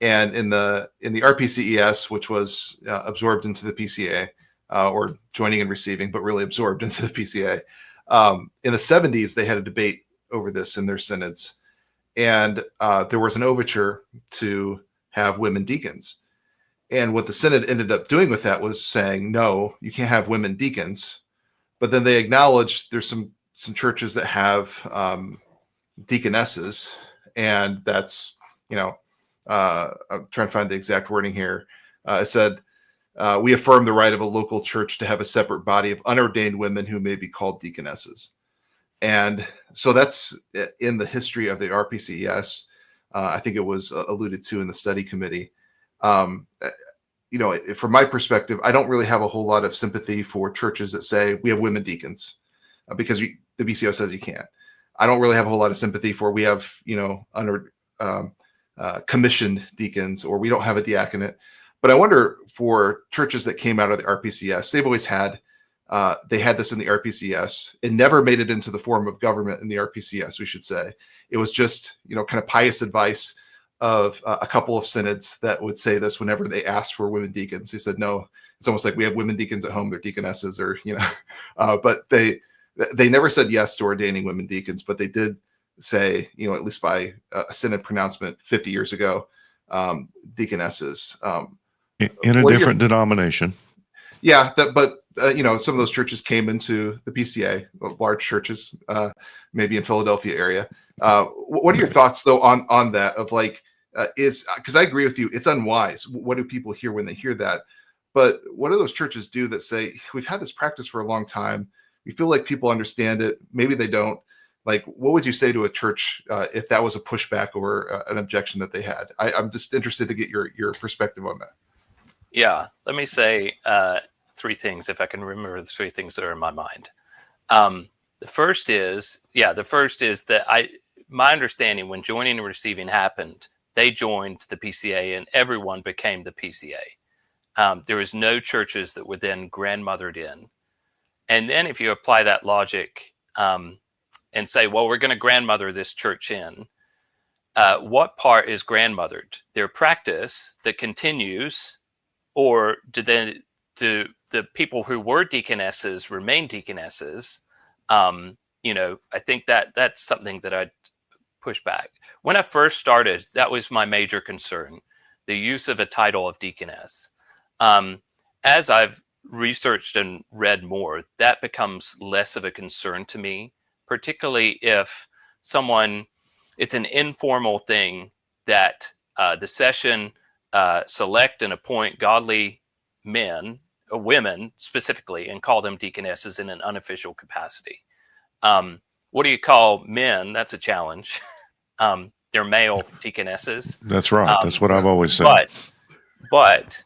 and in the RPCES, which was absorbed into the PCA, or joining and receiving, but really absorbed into the PCA. In the 70s, they had a debate over this in their synods, and there was an overture to have women deacons. And what the synod ended up doing with that was saying, no, you can't have women deacons. But then they acknowledged there's some churches that have deaconesses, and that's, I'm trying to find the exact wording here. It said, we affirm the right of a local church to have a separate body of unordained women who may be called deaconesses. And so that's in the history of the RPCES. I think it was alluded to in the study committee. From my perspective, I don't really have a whole lot of sympathy for churches that say we have women deacons because the BCO says you can't. I don't really have a whole lot of sympathy for we have, under commissioned deacons, or we don't have a diaconate. But I wonder for churches that came out of the RPCS, they've always had, they had this in the RPCS. It never made it into the form of government in the RPCS, we should say. It was just, kind of pious advice of a couple of synods that would say this whenever they asked for women deacons. They said, no, it's almost like we have women deacons at home, they're deaconesses, or, but they never said yes to ordaining women deacons, but they did say, at least by a synod pronouncement 50 years ago, deaconesses. In a different denomination. Yeah, but some of those churches came into the PCA, large churches, maybe in Philadelphia area. What are your thoughts though on that? Of like, because I agree with you, it's unwise. What do people hear when they hear that? But what do those churches do that say we've had this practice for a long time? We feel like people understand it. Maybe they don't. Like, what would you say to a church if that was a pushback or an objection that they had? I'm just interested to get your perspective on that. Yeah, let me say three things, if I can remember the three things that are in my mind. The first is that my understanding when joining and receiving happened, they joined the PCA and everyone became the PCA. There was no churches that were then grandmothered in. And then if you apply that logic and say, well, we're going to grandmother this church in, what part is grandmothered? Their practice that continues, or do the people who were deaconesses remain deaconesses? I think that's something that I'd push back. When I first started, that was my major concern, the use of a title of deaconess. As I've researched and read more, that becomes less of a concern to me, particularly if it's an informal thing that the session select and appoint godly men, women specifically, and call them deaconesses in an unofficial capacity. What do you call men? That's a challenge. They're male deaconesses. That's right. That's what I've always said. But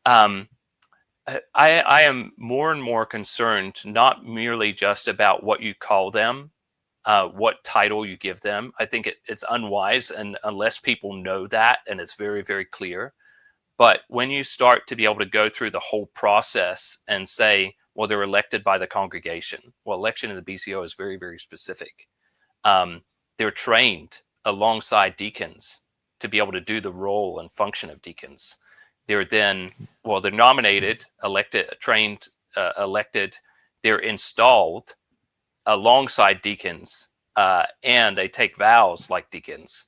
I am more and more concerned, not merely just about what you call them, what title you give them. I think it's unwise, and unless people know that, and it's very, very clear. But when you start to be able to go through the whole process and say, well, they're elected by the congregation. Well, election in the BCO is very, very specific. They're trained alongside deacons to be able to do the role and function of deacons. They're nominated, elected, trained, elected. They're installed alongside deacons, and they take vows like deacons.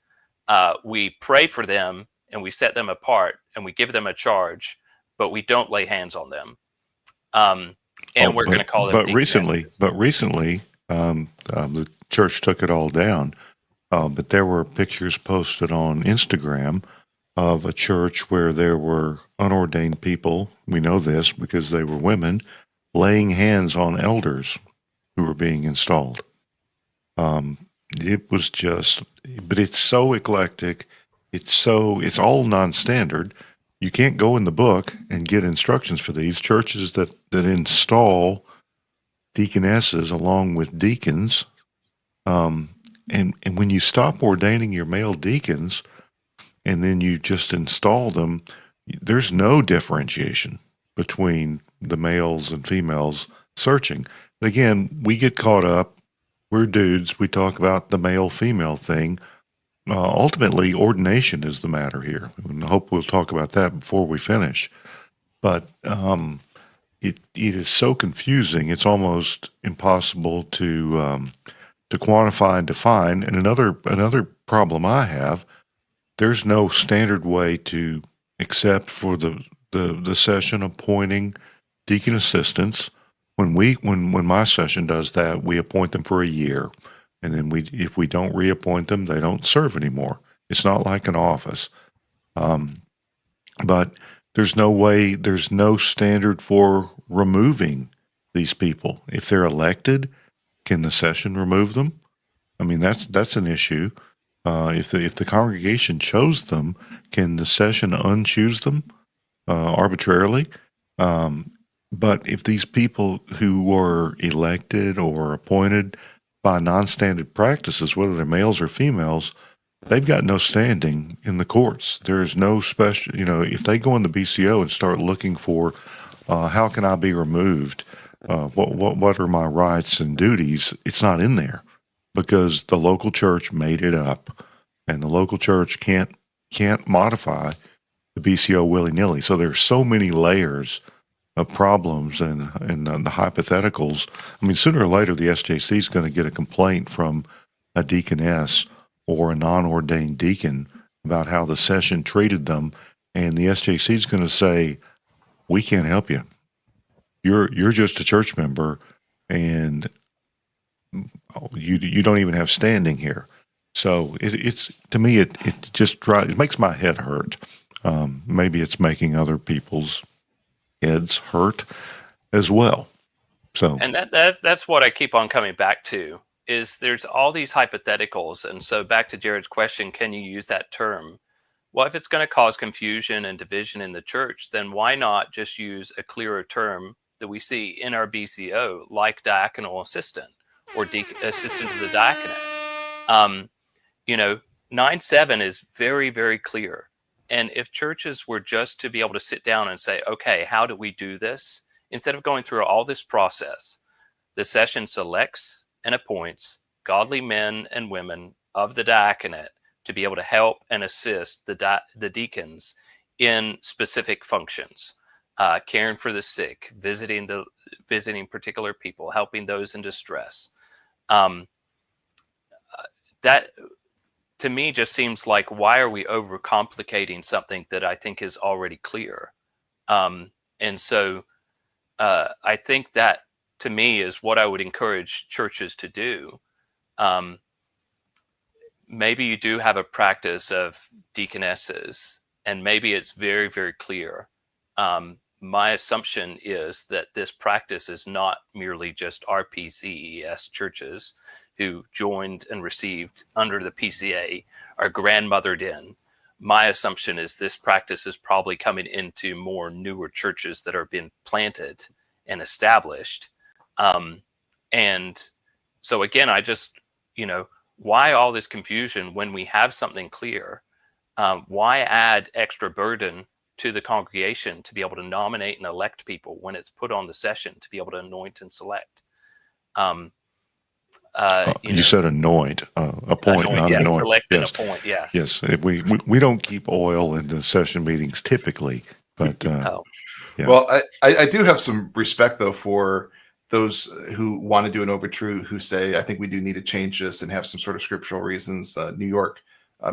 We pray for them, and we set them apart, and we give them a charge, but we don't lay hands on them. We're going to call them deaconesses. But recently, the church took it all down. But there were pictures posted on Instagram of a church where there were unordained people. We know this because they were women laying hands on elders who were being installed. It was just, but it's so eclectic. It's all non-standard. You can't go in the book and get instructions for these churches that install deaconesses along with deacons. And when you stop ordaining your male deacons and then you just install them, there's no differentiation between the males and females searching. But again, we get caught up. We're dudes. We talk about the male-female thing. Ultimately, ordination is the matter here. And I hope we'll talk about that before we finish. But it is so confusing. It's almost impossible to quantify and define. And another problem I have, there's no standard way to accept for the session appointing deacon assistants. When my session does that, we appoint them for a year. And then if we don't reappoint them, they don't serve anymore. It's not like an office. But there's no way, there's no standard for removing these people. If they're elected, can the session remove them? I mean, that's an issue. If the congregation chose them, can the session unchoose them arbitrarily? But if these people who were elected or appointed by non-standard practices, whether they're males or females, they've got no standing in the courts. There is no special, if they go in the BCO and start looking for how can I be removed, what are my rights and duties, it's not in there because the local church made it up, and the local church can't modify the BCO willy-nilly. So there's so many layers of problems and the hypotheticals. I mean, sooner or later, the SJC is going to get a complaint from a deaconess or a non-ordained deacon about how the session treated them, and the SJC is going to say, "We can't help you. You're just a church member, and you don't even have standing here." So it's to me, it just it makes my head hurt. Maybe it's making other people's heads hurt as well. So, and that's what I keep on coming back to, is there's all these hypotheticals. And so back to Jared's question, can you use that term? Well, if it's going to cause confusion and division in the church, then why not just use a clearer term that we see in our BCO, like diaconal assistant or assistant to the diaconate? 9-7 is very, very clear. And if churches were just to be able to sit down and say, okay, how do we do this? Instead of going through all this process, the session selects and appoints godly men and women of the diaconate to be able to help and assist the deacons in specific functions, caring for the sick, visiting particular people, helping those in distress. That to me just seems like, why are we overcomplicating something that I think is already clear? And so I think that, to me, is what I would encourage churches to do. Maybe you do have a practice of deaconesses, and maybe it's very, very clear. My assumption is that this practice is not merely just RPCES churches who joined and received under the PCA are grandmothered in. My assumption is this practice is probably coming into more newer churches that are being planted and established. And so again, I just, why all this confusion when we have something clear? Why add extra burden to the congregation to be able to nominate and elect people when it's put on the session to be able to anoint and select? You said anoint, appoint, not yes, anoint. Select Yes, and appoint, yes. yes. We don't keep oil in the session meetings typically, but Oh. yeah. Well, I do have some respect though for those who want to do an overture, who say, I think we do need to change this and have some sort of scriptural reasons. New York,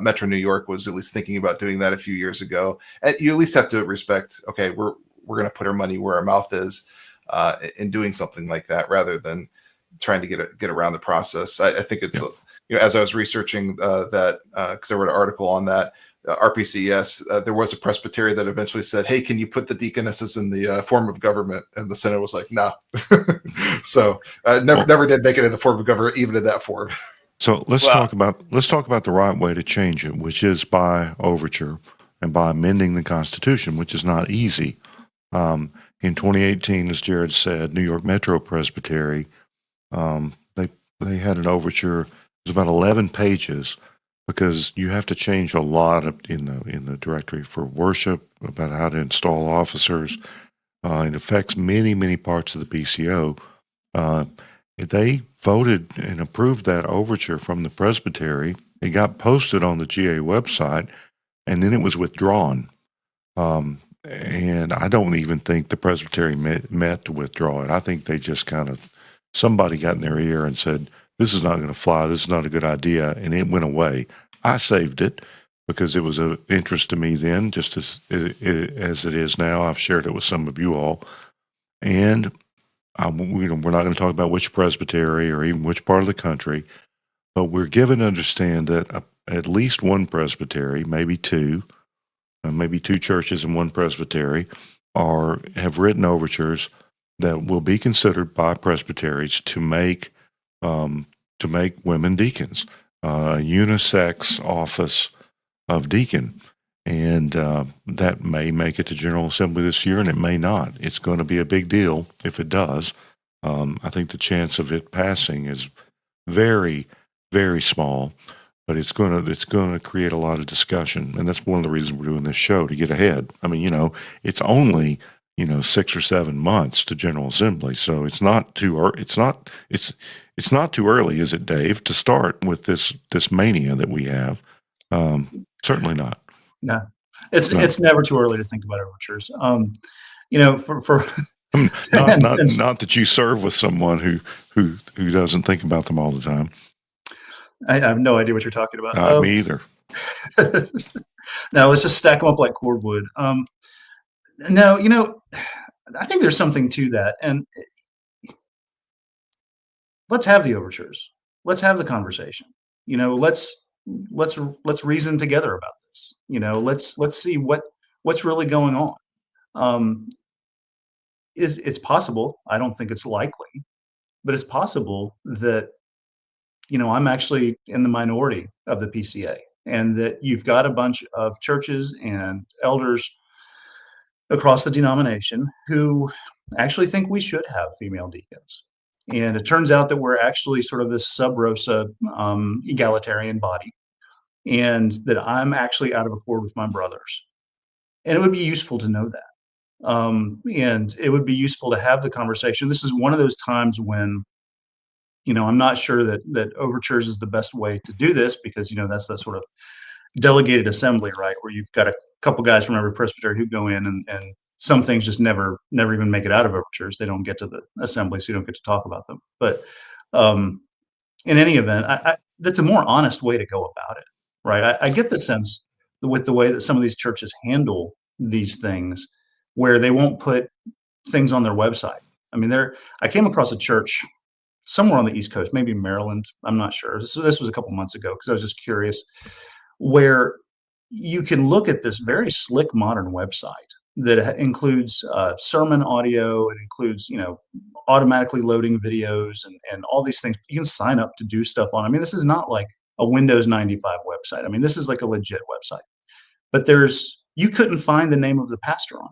Metro New York was at least thinking about doing that a few years ago. And you at least have to respect, okay, we're going to put our money where our mouth is in doing something like that, rather than trying to get around the process. I think it's, as I was researching that, because I wrote an article on that, RPCES, there was a presbytery that eventually said, hey, can you put the deaconesses in the form of government? And the Senate was like, no. So never did make it in the form of government, even in that form. So let's talk about the right way to change it, which is by overture and by amending the Constitution, which is not easy. In 2018, as Jared said, New York Metro Presbytery, they had an overture. It was about 11 pages, because you have to change a lot in the directory for worship, about how to install officers. It affects many parts of the BCO. They voted and approved that overture from the presbytery. It got posted on the GA website, and then it was withdrawn. And I don't even think the presbytery met to withdraw it. I think they just somebody got in their ear and said, this is not going to fly, this is not a good idea, and it went away. I saved it because it was of interest to me then, just as it is now. I've shared it with some of you all. And we're not going to talk about which presbytery or even which part of the country, but we're given to understand that at least one presbytery, maybe two, maybe 2 churches and 1 presbytery, have written overtures that will be considered by presbyteries to make women deacons, a unisex office of deacon. And that may make it to General Assembly this year, and it may not. It's going to be a big deal if it does. I think the chance of it passing is very, very small, but it's going to create a lot of discussion, and that's one of the reasons we're doing this show, to get ahead. I mean, it's only 6 or 7 months to General Assembly, so it's not too early. It's not too early, is it, Dave, to start with this mania that we have? Certainly not. No, it's never too early to think about overtures. For not that you serve with someone who doesn't think about them all the time. I have no idea what you're talking about. Me either. No, let's just stack them up like cordwood. No, I think there's something to that, and let's have the overtures. Let's have the conversation. Let's reason together about this. Let's see what's really going on. It's possible. I don't think it's likely, but it's possible that I'm actually in the minority of the PCA, and that you've got a bunch of churches and elders across the denomination who actually think we should have female deacons. And it turns out that we're actually sort of this sub rosa egalitarian body, and that I'm actually out of accord with my brothers. And it would be useful to know that. And it would be useful to have the conversation. This is one of those times when, I'm not sure that overtures is the best way to do this, because, that's that sort of delegated assembly, right? Where you've got a couple guys from every presbytery who go in, and some things just never even make it out of overtures. They don't get to the assembly, so you don't get to talk about them. But in any event, that's a more honest way to go about it, right? I get the sense that with the way that some of these churches handle these things, where they won't put things on their website. I mean, I came across a church somewhere on the East Coast, maybe Maryland, I'm not sure. So this was a couple months ago, because I was just curious, where you can look at this very slick modern website that includes sermon audio. It includes, automatically loading videos and all these things. You can sign up to do stuff on. I mean, this is not like a Windows 95 website. I mean, this is like a legit website. But you couldn't find the name of the pastor on it.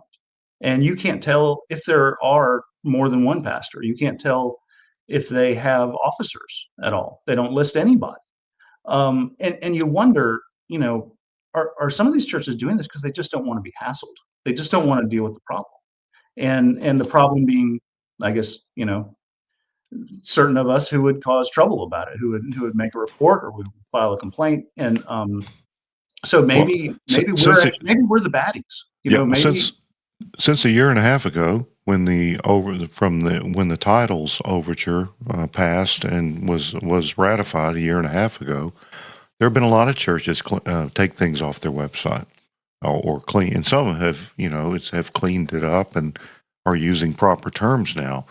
And you can't tell if there are more than one pastor. You can't tell if they have officers at all. They don't list anybody. And you wonder, are some of these churches doing this because they just don't want to be hassled? They just don't want to deal with the problem. And the problem being, I guess, certain of us who would cause trouble about it, who would make a report or would file a complaint. And so maybe we're the baddies. Since a year and a half ago, when the titles overture passed and was ratified a year and a half ago, there have been a lot of churches take things off their website or clean, and some have have cleaned it up and are using proper terms now.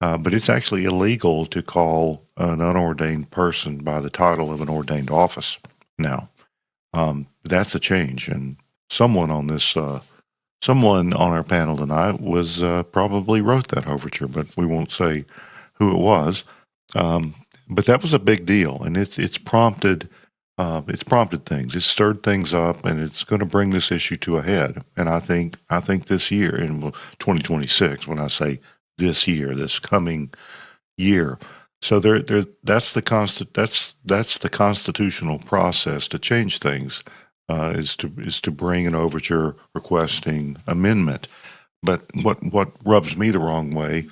But it's actually illegal to call an unordained person by the title of an ordained office now. That's a change, and someone on our panel tonight was probably wrote that overture, but we won't say who it was. But that was a big deal, and it's prompted things. It's stirred things up, and it's going to bring this issue to a head. And I think this year, in 2026, when I say this year, this coming year, so that's the constitutional process to change things. Is to bring an overture requesting amendment. But what rubs me the wrong way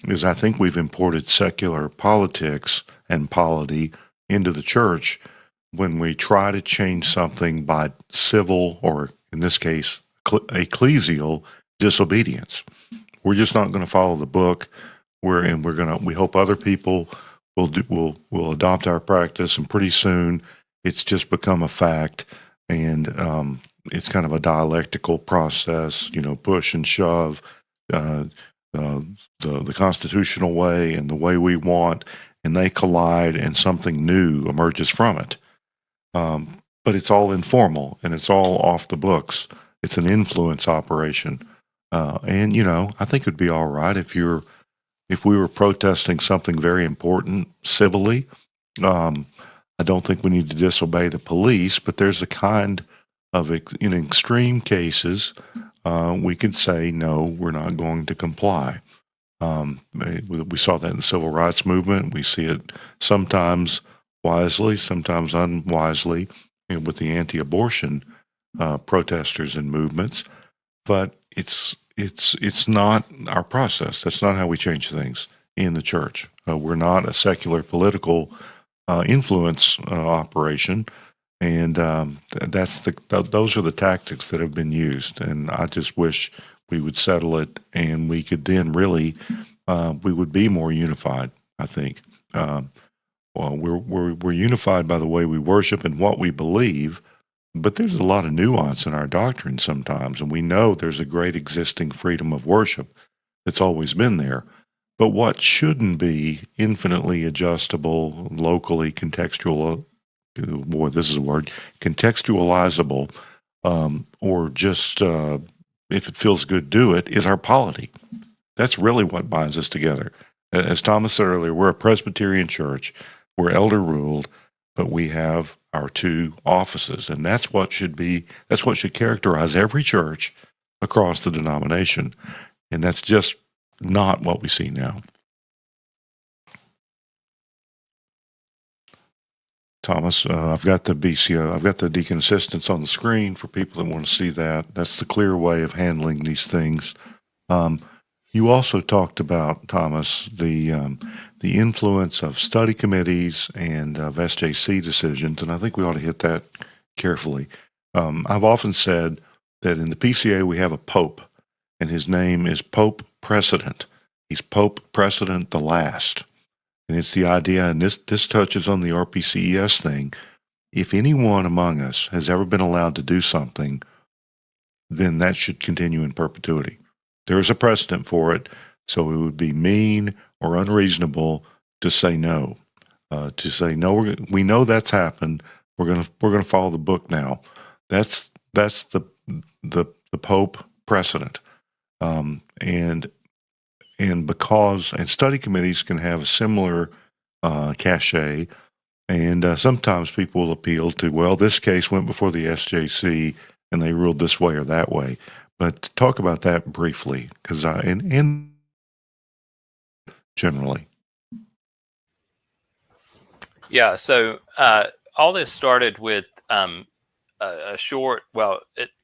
is I think we've imported secular politics and polity into the church when we try to change something by civil, or in this case, ecclesial disobedience. We're just not going to follow the book. We hope other people will adopt our practice, and pretty soon it's just become a fact. And it's kind of a dialectical process, push and shove, the constitutional way and the way we want, and they collide, and something new emerges from it. But it's all informal, and it's all off the books. It's an influence operation. And I think it'd be all right if we were protesting something very important civilly. I don't think we need to disobey the police, but there's a kind of, in extreme cases, we could say, no, we're not going to comply. We saw that in the civil rights movement. We see it sometimes wisely, sometimes unwisely, with the anti-abortion protesters and movements. But it's not our process. That's not how we change things in the church. We're not a secular political influence operation, and those are the tactics that have been used. And I just wish we would settle it, and we could then really we would be more unified. I think. Well, we're unified by the way we worship and what we believe, but there's a lot of nuance in our doctrine sometimes, and we know there's a great existing freedom of worship that's always been there. But what shouldn't be infinitely adjustable, locally contextual, boy, this is a word, contextualizable, or just if it feels good, do it, is our polity. That's really what binds us together. As Thomas said earlier, we're a Presbyterian church. We're elder ruled, but we have our two offices, and that's what should characterize every church across the denomination. And that's just not what we see now. Thomas, I've got the PCA, I've got the deacon assistants on the screen for people that want to see that. That's the clear way of handling these things. You also talked about, Thomas, the influence of study committees and of SJC decisions, and I think we ought to hit that carefully. I've often said that in the PCA we have a pope, and his name is Pope Precedent. He's Pope Precedent the last. And it's the idea, and this touches on the RPCES thing, if anyone among us has ever been allowed to do something, then that should continue in perpetuity. There is a precedent for it, so it would be mean or unreasonable to say no. To say no, we know that's happened. We're gonna follow the book now. That's the Pope precedent, and because study committees can have a similar cachet, and sometimes people will appeal to, well, this case went before the SJC and they ruled this way or that way. But talk about that briefly, because and generally. Yeah, so all this started with a short,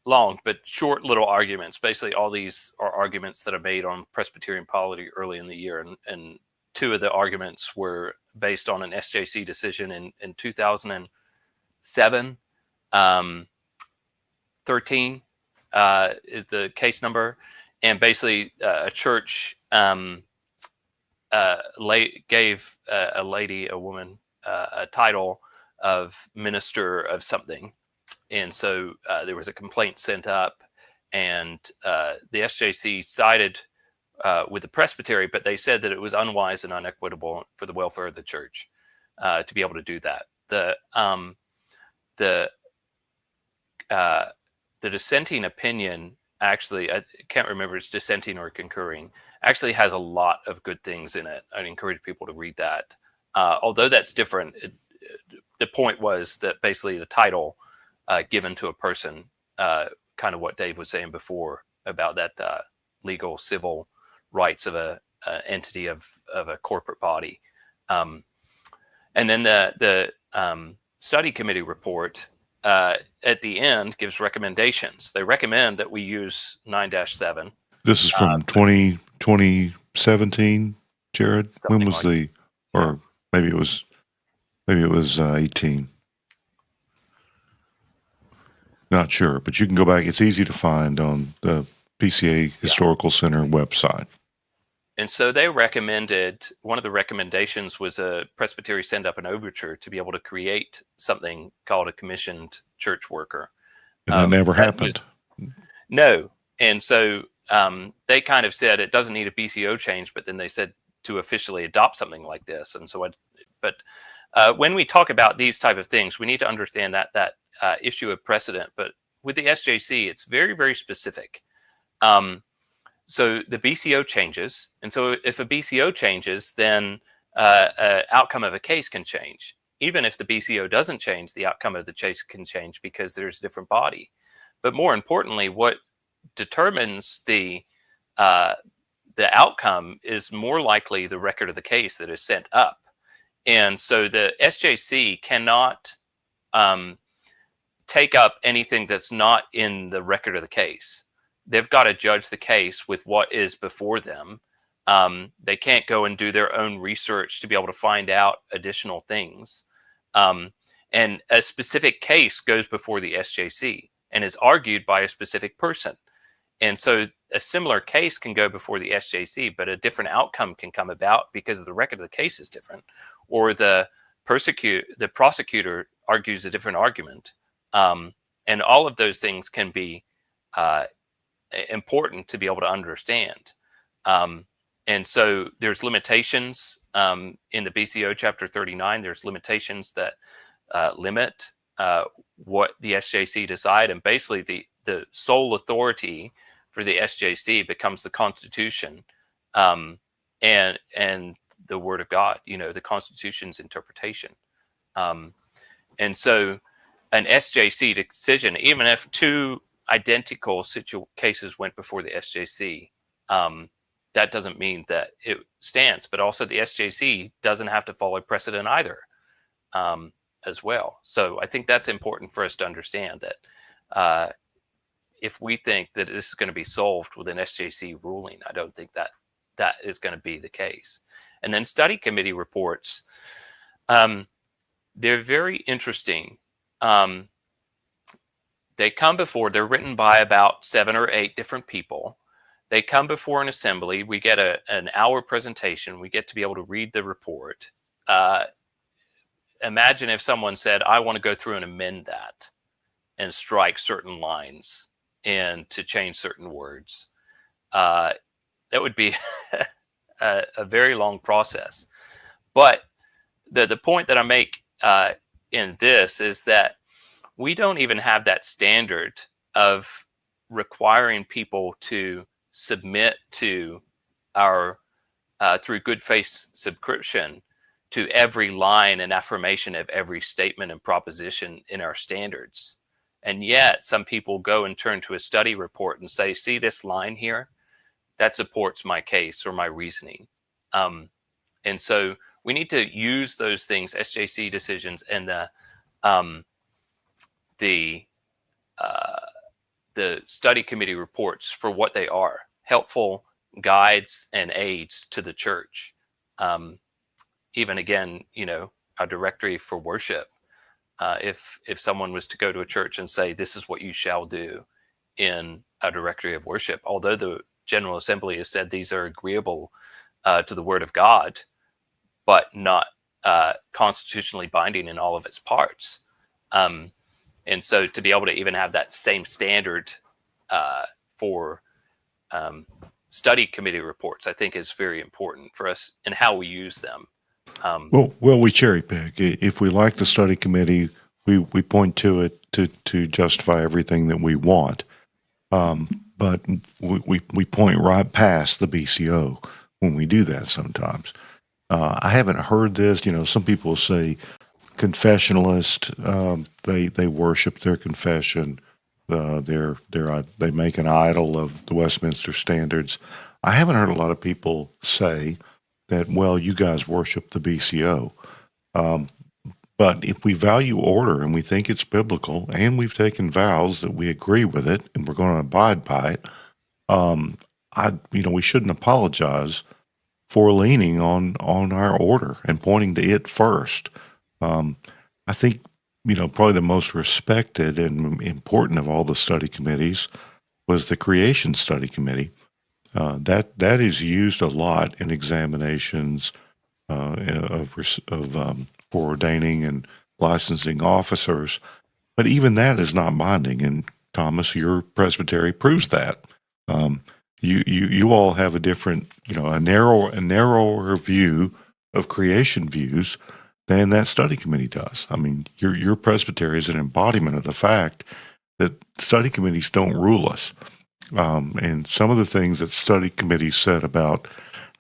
long, but short little arguments. Basically, all these are arguments that are made on Presbyterian polity early in the year. And two of the arguments were based on an SJC decision in 2007. 13 is the case number. And basically, a church gave a woman, a title of minister of something. And so there was a complaint sent up, and the SJC sided with the presbytery, but they said that it was unwise and unequitable for the welfare of the church to be able to do that. The dissenting opinion, actually, I can't remember if it's dissenting or concurring, actually has a lot of good things in it. I'd encourage people to read that. Although that's different, the point was that basically the title given to a person, kind of what Dave was saying before about that legal civil rights of a entity of a corporate body. And then the study committee report at the end gives recommendations. They recommend that we use 9-7. This is from 2017, Jared. When was maybe it was 18. Not sure, but you can go back. It's easy to find on the PCA Historical Center website. And so they recommended, one of the recommendations was a presbytery send up an overture to be able to create something called a commissioned church worker. And that never happened. No. And so they kind of said it doesn't need a BCO change, but then they said to officially adopt something like this. And so, when we talk about these type of things, we need to understand that issue of precedent, but with the SJC, it's very, very specific. So the BCO changes, and so if a BCO changes, then outcome of a case can change. Even if the BCO doesn't change, the outcome of the case can change because there's a different body. But more importantly, what determines the outcome is more likely the record of the case that is sent up. And so the SJC cannot take up anything that's not in the record of the case. They've got to judge the case with what is before them. They can't go and do their own research to be able to find out additional things. And a specific case goes before the SJC and is argued by a specific person. And so a similar case can go before the SJC, but a different outcome can come about because the record of the case is different, or the prosecutor argues a different argument. And all of those things can be important to be able to understand. And so there's limitations in the BCO Chapter 39. There's limitations that limit what the SJC decide. And basically the sole authority for the SJC becomes the Constitution and the Word of God, the Constitution's interpretation. And so an SJC decision, even if two identical cases went before the SJC, that doesn't mean that it stands. But also the SJC doesn't have to follow precedent either, as well. So I think that's important for us to understand that if we think that this is going to be solved with an SJC ruling, I don't think that is going to be the case. And then study committee reports, they're very interesting. They come before, they're written by about 7 or 8 different people. They come before an assembly. We get an hour presentation. We get to be able to read the report. Imagine if someone said, I want to go through and amend that and strike certain lines and to change certain words. That would be a very long process. But the point that I make in this is that we don't even have that standard of requiring people to submit to our, through good faith subscription, to every line and affirmation of every statement and proposition in our standards. And yet some people go and turn to a study report and say, see this line here? That supports my case or my reasoning. And so we need to use those things, SJC decisions and the study committee reports, for what they are: helpful guides and aids to the church. Even again, a directory for worship. If someone was to go to a church and say, this is what you shall do in a directory of worship, although the General Assembly has said these are agreeable to the Word of God, but not constitutionally binding in all of its parts. And so to be able to even have that same standard for study committee reports, I think is very important for us and how we use them. Well, we cherry pick. If we like the study committee, we point to it to justify everything that we want. But we point right past the BCO when we do that sometimes. I haven't heard this. Some people say confessionalist. They worship their confession. They make an idol of the Westminster Standards. I haven't heard a lot of people say that, well, you guys worship the BCO. But if we value order and we think it's biblical and we've taken vows that we agree with it and we're going to abide by it, we shouldn't apologize for leaning on our order and pointing to it first. I think, probably the most respected and important of all the study committees was the Creation Study Committee. That is used a lot in examinations for ordaining and licensing officers, but even that is not binding. And Thomas, your presbytery proves that. You all have a different, a narrower view of creation views than that study committee does. I mean, your presbytery is an embodiment of the fact that study committees don't rule us. And some of the things that study committees said about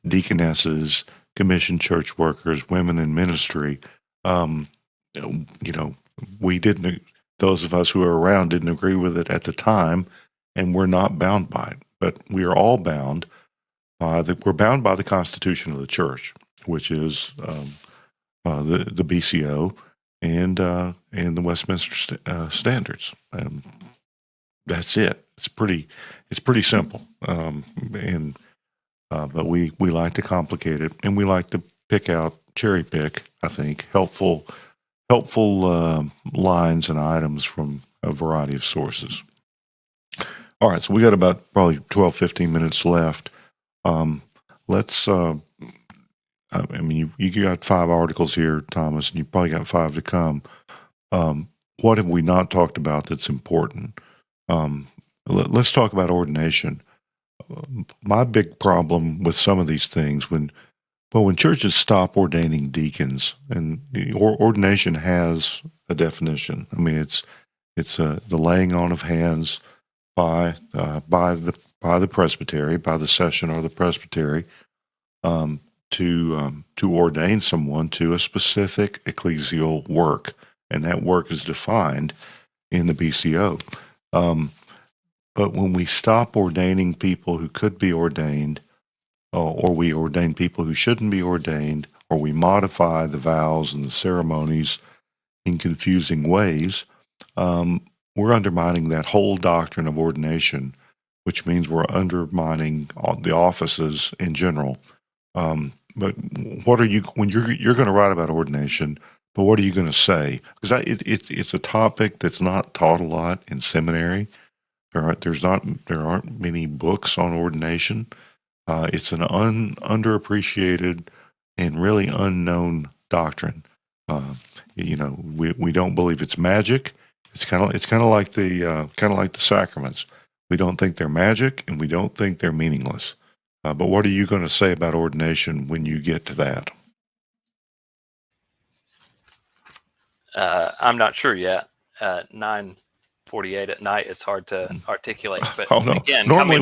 deaconesses, commissioned church workers, women in ministry, um, you know, we didn't, those of us who were around didn't agree with it at the time, and we're not bound by it. But we are all bound. We're bound by the Constitution of the Church, which is the BCO and the Westminster Standards. That's it. It's pretty simple. But we like to complicate it, and we like to cherry pick. I think helpful lines and items from a variety of sources. All right, so we got about probably 12, 15 minutes left. Let's. I mean, you got 5 articles here, Thomas, and you probably got 5 to come. What have we not talked about that's important? Let's talk about ordination. My big problem with some of these things, when churches stop ordaining deacons, and the ordination has a definition. I mean, it's the laying on of hands by the presbytery, by the session or the presbytery, to ordain someone to a specific ecclesial work, and that work is defined in the BCO. But when we stop ordaining people who could be ordained, or we ordain people who shouldn't be ordained, or we modify the vows and the ceremonies in confusing ways, we're undermining that whole doctrine of ordination, which means we're undermining the offices in general. But what are you, when you're going to write about ordination, but what are you going to say? Because it's a topic that's not taught a lot in seminary. There aren't many books on ordination. It's an underappreciated and really unknown doctrine. We don't believe it's magic. It's kind of like the sacraments. We don't think they're magic, and we don't think they're meaningless. But what are you going to say about ordination when you get to that? I'm not sure yet. 9:48 at night, it's hard to articulate. But no. again, normally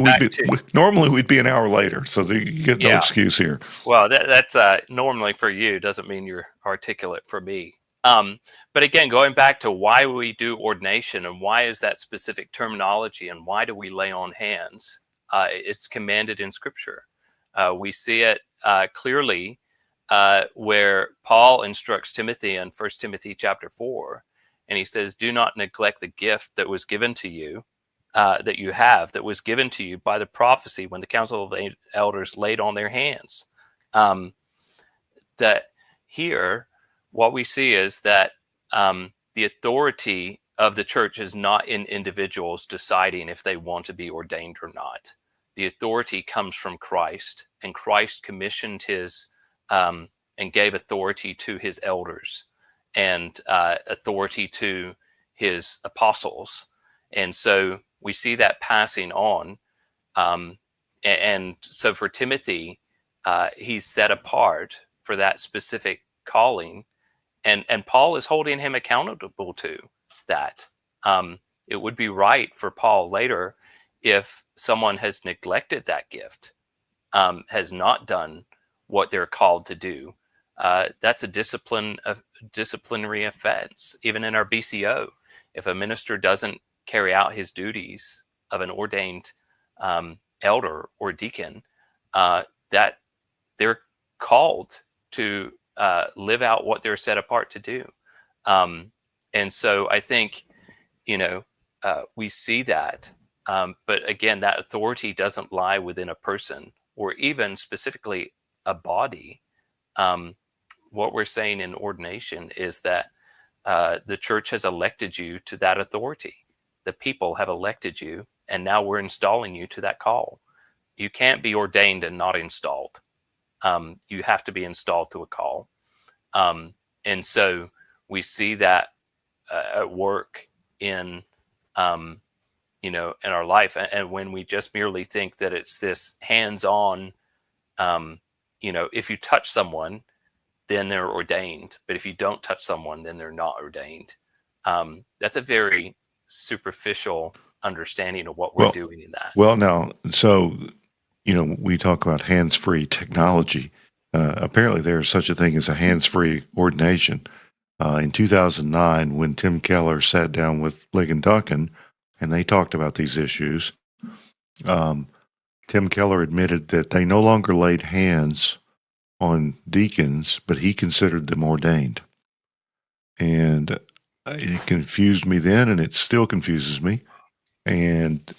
we'd be an hour later, so you get no excuse here. Well, that's normally for you doesn't mean you're articulate for me. But again, going back to why we do ordination and why is that specific terminology and why do we lay on hands? It's commanded in Scripture. We see it clearly where Paul instructs Timothy in 1 Timothy chapter 4, and he says, "Do not neglect the gift that was given to you, that was given to you by the prophecy when the council of the elders laid on their hands." That here, what we see is that the authority of the church is not in individuals deciding if they want to be ordained or not. The authority comes from Christ, and Christ commissioned his and gave authority to his elders and authority to his apostles. And so we see that passing on. And so for Timothy, he's set apart for that specific calling. And Paul is holding him accountable to that. It would be right for Paul later if someone has neglected that gift, has not done what they're called to do. That's a disciplinary offense. Even in our BCO, if a minister doesn't carry out his duties of an ordained elder or deacon, that they're called to live out what they're set apart to do. And so I think, we see that. But again, that authority doesn't lie within a person or even specifically a body. What we're saying in ordination is that the church has elected you to that authority. The people have elected you, and now we're installing you to that call. You can't be ordained and not installed. You have to be installed to a call. And so we see that at work in in our life. And when we just merely think that it's this hands-on, if you touch someone, then they're ordained. But if you don't touch someone, then they're not ordained. That's a very superficial understanding of what we're doing in that. Well, now, so, we talk about hands-free technology. Apparently, there's such a thing as a hands-free ordination. In 2009, when Tim Keller sat down with Ligon Duncan and they talked about these issues, Tim Keller admitted that they no longer laid hands on deacons, but he considered them ordained. And it confused me then, and it still confuses me. And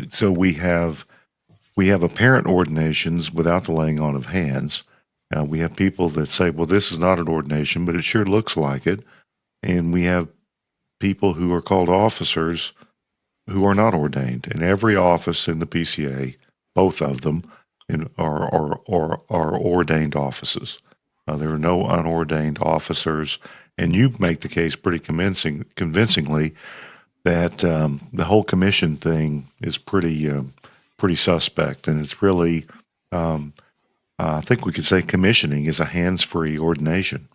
so we have apparent ordinations without the laying on of hands. We have people that say, well, this is not an ordination, but it sure looks like it. And we have people who are called officers who are not ordained. And every office in the PCA, both of them, are ordained offices. There are no unordained officers. And you make the case pretty convincingly that the whole commission thing is pretty suspect. And it's really, I think we could say commissioning is a hands-free ordination.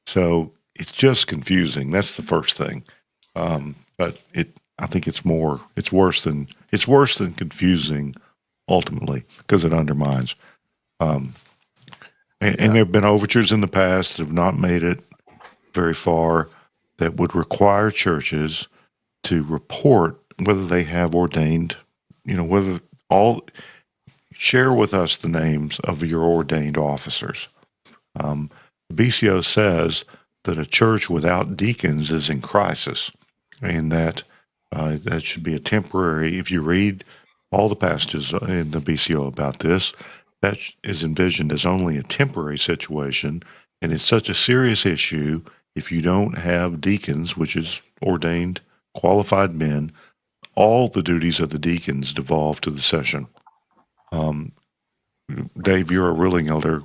So it's just confusing. That's the first thing. But I think it's worse than confusing ultimately, because it undermines. And there have been overtures in the past that have not made it very far that would require churches to report whether they have ordained, share with us the names of your ordained officers. The BCO says that a church without deacons is in crisis, and that should be a temporary. If you read all the passages in the BCO about this, that is envisioned as only a temporary situation, and it's such a serious issue. If you don't have deacons, which is ordained, qualified men, all the duties of the deacons devolve to the session. Dave, you're a ruling elder.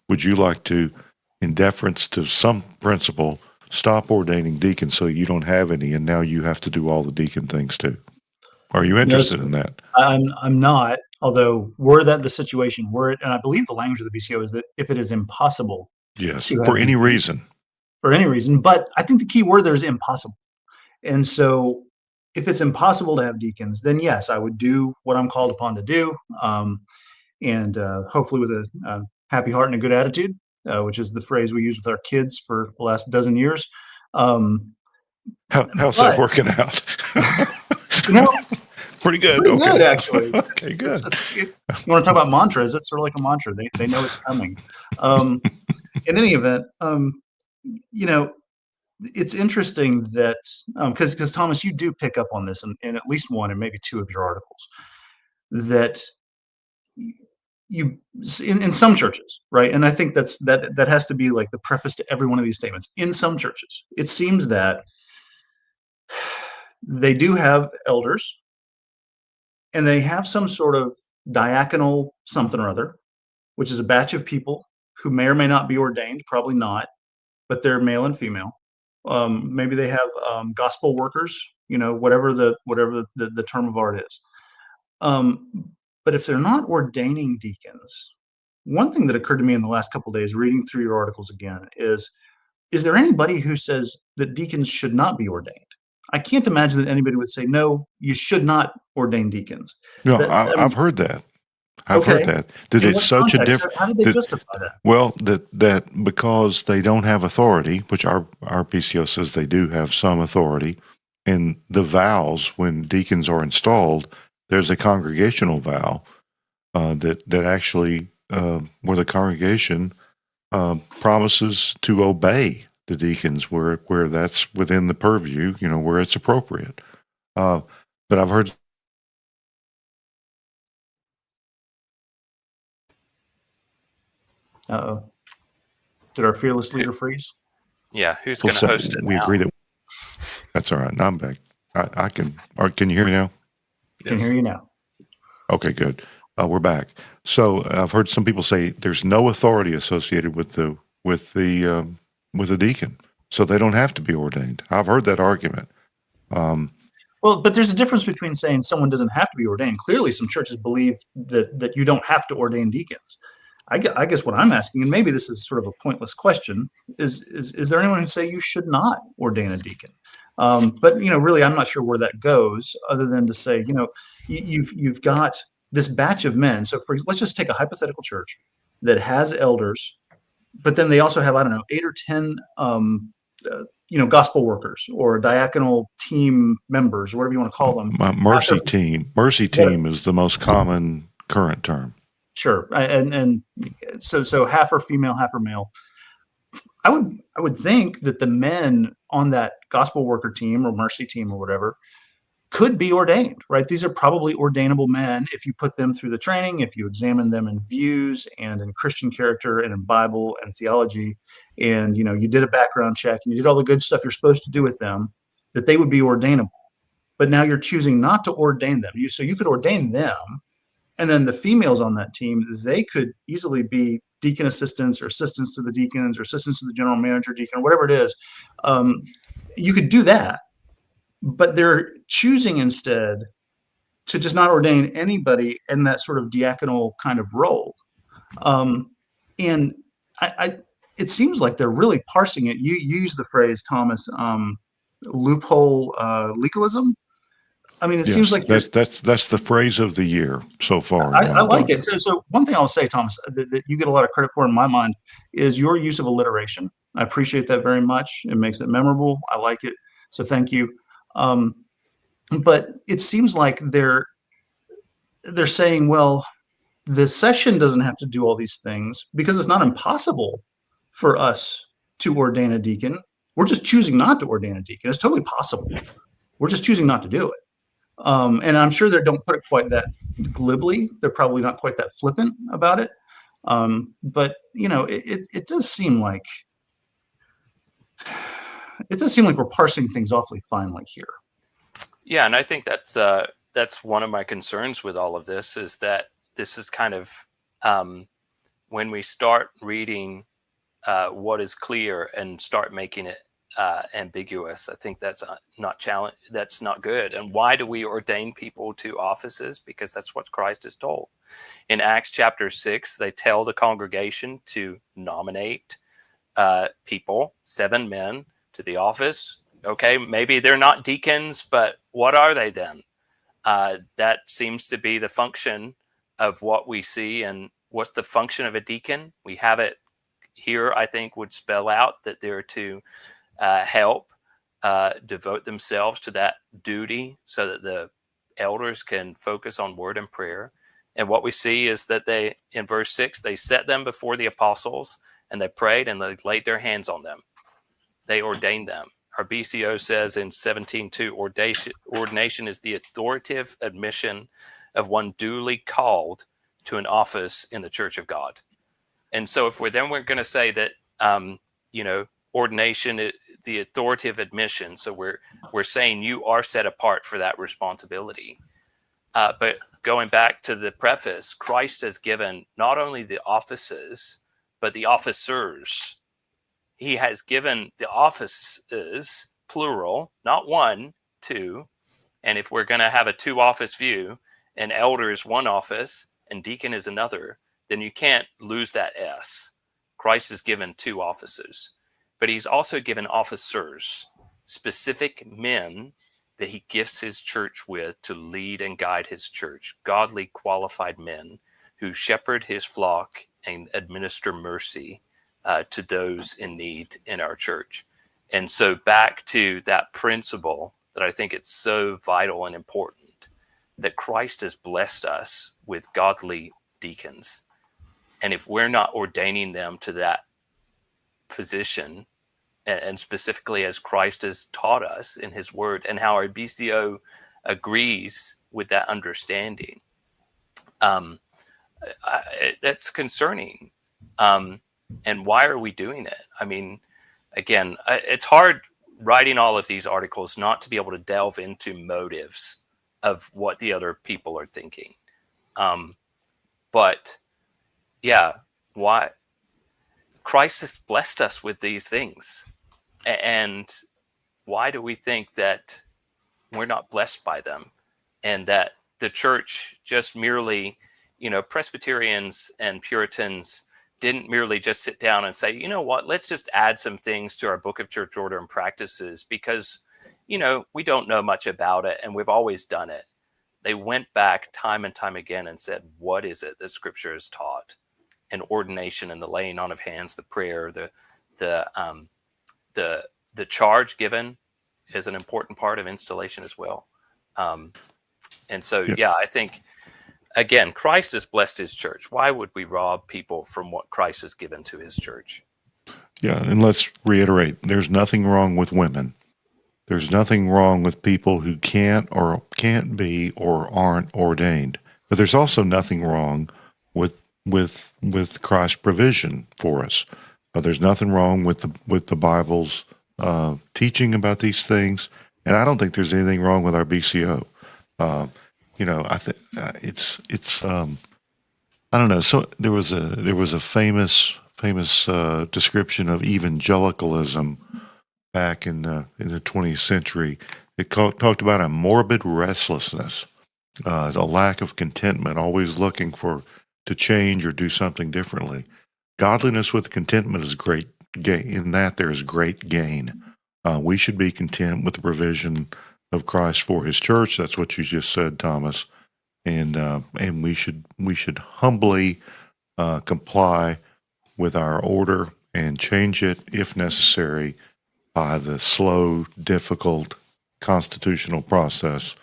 Would you like to, in deference to some principle, stop ordaining deacons so you don't have any, and now you have to do all the deacon things too? Are you interested in that? I'm not. Although, were that the situation, and I believe the language of the BCO is that if it is impossible, yes, for any reason. But I think the key word there is impossible. And so, if it's impossible to have deacons, then yes, I would do what I'm called upon to do, and hopefully with a happy heart and a good attitude, which is the phrase we use with our kids for the last dozen years. How's that working out? Pretty good. Pretty good, actually. Okay, good. You want to talk about mantras? It's sort of like a mantra. They know it's coming. In any event, it's interesting that because Thomas, you do pick up on this in at least one and maybe two of your articles, that you in some churches, right? And I think that has to be like the preface to every one of these statements. In some churches, it seems that they do have elders, and they have some sort of diaconal something or other, which is a batch of people who may or may not be ordained, probably not, but they're male and female. Maybe they have gospel workers, whatever the term of art is. But if they're not ordaining deacons, one thing that occurred to me in the last couple of days reading through your articles again is there anybody who says that deacons should not be ordained? I can't imagine that anybody would say, no, you should not ordain deacons. No, I've heard that. I've heard that it's such a difference. How did they justify that? Well, that because they don't have authority, which our PCO says they do have some authority, and the vows when deacons are installed, there's a congregational vow that actually where the congregation promises to obey the deacons where that's within the purview, where it's appropriate. But I've heard. Uh-oh. Did our fearless leader freeze? Yeah, who's going to host it We now? agree that that's all right. Now I'm back. I can. Can you hear me now? Can hear you now. Okay, good. We're back. So I've heard some people say there's no authority associated with the deacon, so they don't have to be ordained. I've heard that argument. Well, but there's a difference between saying someone doesn't have to be ordained. Clearly, some churches believe that you don't have to ordain deacons. I guess what I'm asking, and maybe this is sort of a pointless question, is there anyone who say you should not ordain a deacon? But really, I'm not sure where that goes, other than to say, you've got this batch of men. So let's just take a hypothetical church that has elders, but then they also have, I don't know, 8 or 10 gospel workers or diaconal team members, or whatever you want to call them. Mercy team. Mercy team is the most common current term. Sure, and so half are female, half are male. I would think that the men on that gospel worker team or mercy team or whatever could be ordained, right? These are probably ordainable men if you put them through the training, if you examine them in views and in Christian character and in Bible and theology, and you did a background check and you did all the good stuff you're supposed to do with them, that they would be ordainable. But now you're choosing not to ordain them. So you could ordain them, and then the females on that team, they could easily be deacon assistants or assistants to the deacons or assistants to the general manager, deacon, or whatever it is. You could do that. But they're choosing instead to just not ordain anybody in that sort of diaconal kind of role. And it seems like they're really parsing it. You use the phrase, Thomas, loophole legalism. I mean, it seems like that's the phrase of the year so far. I like it. So one thing I'll say, Thomas, that you get a lot of credit for in my mind is your use of alliteration. I appreciate that very much. It makes it memorable. I like it. So thank you. But it seems like they're saying, well, the session doesn't have to do all these things because it's not impossible for us to ordain a deacon. We're just choosing not to ordain a deacon. It's totally possible. We're just choosing not to do it. And I'm sure they don't put it quite that glibly. They're probably not quite that flippant about it. But it does seem like we're parsing things awfully finely here. Yeah, and I think that's one of my concerns with all of this, is that this is kind of when we start reading what is clear and start making it ambiguous. I think that's that's not good. And why do we ordain people to offices? Because that's what Christ is told. In Acts chapter 6, they tell the congregation to nominate people, 7 men, to the office. Okay, maybe they're not deacons, but what are they then? That seems to be the function of what we see. And what's the function of a deacon? We have it here, I think, would spell out that they're to help devote themselves to that duty so that the elders can focus on word and prayer. And what we see is that they, in verse 6, they set them before the apostles and they prayed and they laid their hands on them. They ordained them. Our BCO says in 17:2, ordination is the authoritative admission of one duly called to an office in the Church of God. And so if we're going to say that, ordination is the authoritative admission, so we're saying you are set apart for that responsibility. But going back to the preface, Christ has given not only the offices, but the officers. He has given the offices, plural, not 1, 2. And if we're going to have a 2-office view, and elder is 1 office and deacon is another, then you can't lose that S. Christ has given 2 offices, but he's also given officers, specific men that he gifts his church with to lead and guide his church, godly, qualified men who shepherd his flock and administer mercy to those in need in our church. And so back to that principle that I think it's so vital and important, that Christ has blessed us with godly deacons. And if we're not ordaining them to that position, and specifically as Christ has taught us in his word, and how our BCO agrees with that understanding, that's concerning. And why are we doing it? I mean, again, it's hard writing all of these articles not to be able to delve into motives of what the other people are thinking. But yeah, why? Christ has blessed us with these things. And why do we think that we're not blessed by them? And that the church just merely, Presbyterians and Puritans didn't merely just sit down and say, you know what, let's just add some things to our book of church order and practices because, we don't know much about it and we've always done it. They went back time and time again and said, what is it that Scripture has taught? And ordination and the laying on of hands, the prayer, the charge given is an important part of installation as well. And so, I think, again, Christ has blessed his church. Why would we rob people from what Christ has given to his church? Yeah, and let's reiterate, there's nothing wrong with women. There's nothing wrong with people who can't be or aren't ordained. But there's also nothing wrong with Christ's provision for us. There's nothing wrong with the Bible's teaching about these things, and I don't think there's anything wrong with our BCO. I think it's I don't know. So there was a famous description of evangelicalism back in the 20th century. It talked about a morbid restlessness, a lack of contentment, always looking to change or do something differently. Godliness with contentment is great gain. In that, there is great gain. We should be content with the provision of Christ for His church. That's what you just said, Thomas, and we should humbly comply with our order and change it if necessary by the slow, difficult constitutional process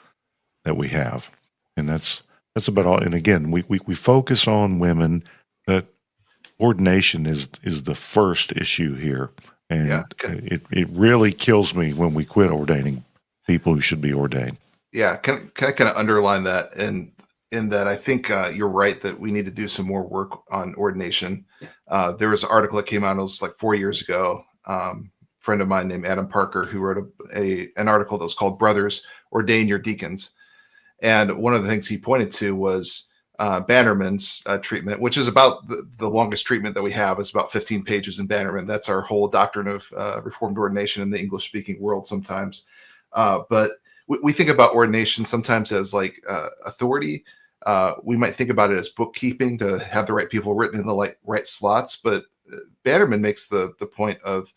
that we have. And that's about all. And again, we focus on women, but ordination is the first issue here. And it really kills me when we quit ordaining people who should be ordained. Yeah, can I kind of underline that in that I think you're right that we need to do some more work on ordination. There was an article that came out, it was like 4 years ago. Friend of mine named Adam Parker, who wrote an article that was called "Brothers, Ordain Your Deacons," and one of the things he pointed to was Bannerman's treatment, which is about the longest treatment that we have. It's about 15 pages in Bannerman. That's our whole doctrine of Reformed ordination in the English-speaking world sometimes. But we think about ordination sometimes as like authority. We might think about it as bookkeeping to have the right people written in the right slots. But Bannerman makes the point of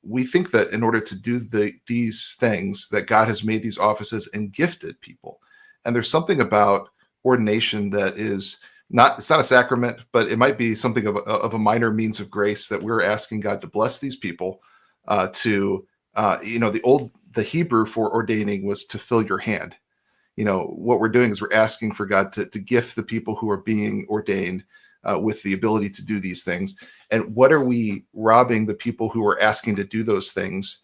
we think that in order to do these things, that God has made these offices and gifted people. And there's something about ordination that is it's not a sacrament, but it might be something of a minor means of grace that we're asking God to bless these people the Hebrew for ordaining was to fill your hand. What we're doing is we're asking for God to gift the people who are being ordained with the ability to do these things. And what are we robbing the people who are asking to do those things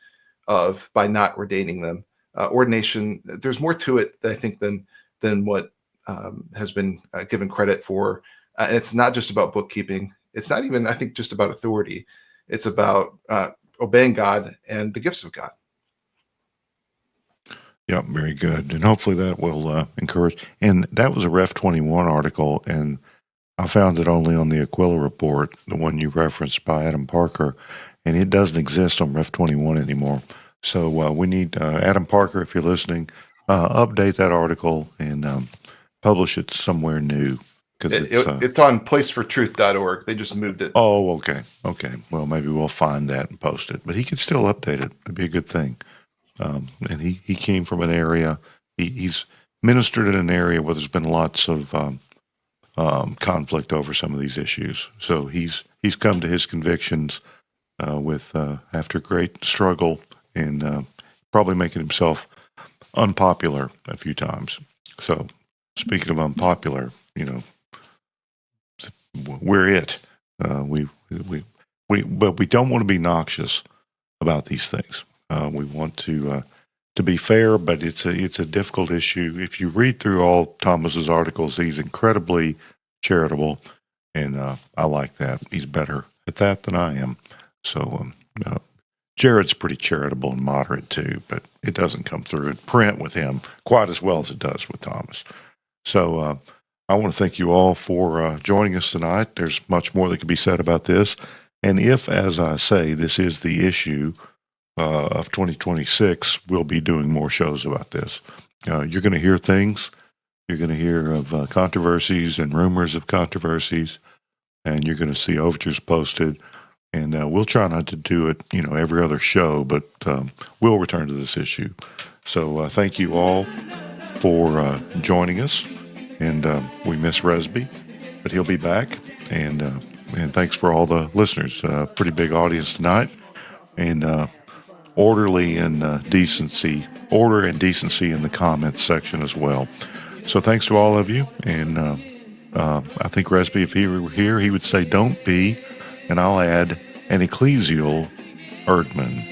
of by not ordaining them? Ordination, there's more to it, I think, than what has been given credit for. And it's not just about bookkeeping. It's not even, I think, just about authority. It's about obeying God and the gifts of God. Yep, very good. And hopefully that will encourage. And that was a Ref 21 article, and I found it only on the Aquila report, the one you referenced by Adam Parker, and it doesn't exist on Ref 21 anymore. So we need Adam Parker, if you're listening, update that article and publish it somewhere new. It's on placefortruth.org. They just moved it. Oh, okay. Well, maybe we'll find that and post it. But he could still update it. It'd be a good thing. And he came from an area, he's ministered in an area where there's been lots of conflict over some of these issues. So he's come to his convictions after great struggle and probably making himself unpopular a few times. So speaking of unpopular, we're it. But we don't want to be noxious about these things. We want to be fair, but it's a difficult issue. If you read through all Thomas's articles, he's incredibly charitable, and I like that. He's better at that than I am. So Jared's pretty charitable and moderate too, but it doesn't come through in print with him quite as well as it does with Thomas. So I want to thank you all for joining us tonight. There's much more that can be said about this, and if, as I say, this is the issue of 2026, we'll be doing more shows about this. You're going to hear things. You're going to hear of controversies and rumors of controversies, and you're going to see overtures posted. And we'll try not to do it, every other show, but we'll return to this issue. So thank you all for joining us. And we miss Resby, but he'll be back. And thanks for all the listeners. Pretty big audience tonight. And order and decency in the comments section as well. So thanks to all of you. And I think Resby, if he were here, he would say, don't be, and I'll add, an ecclesial Erdman.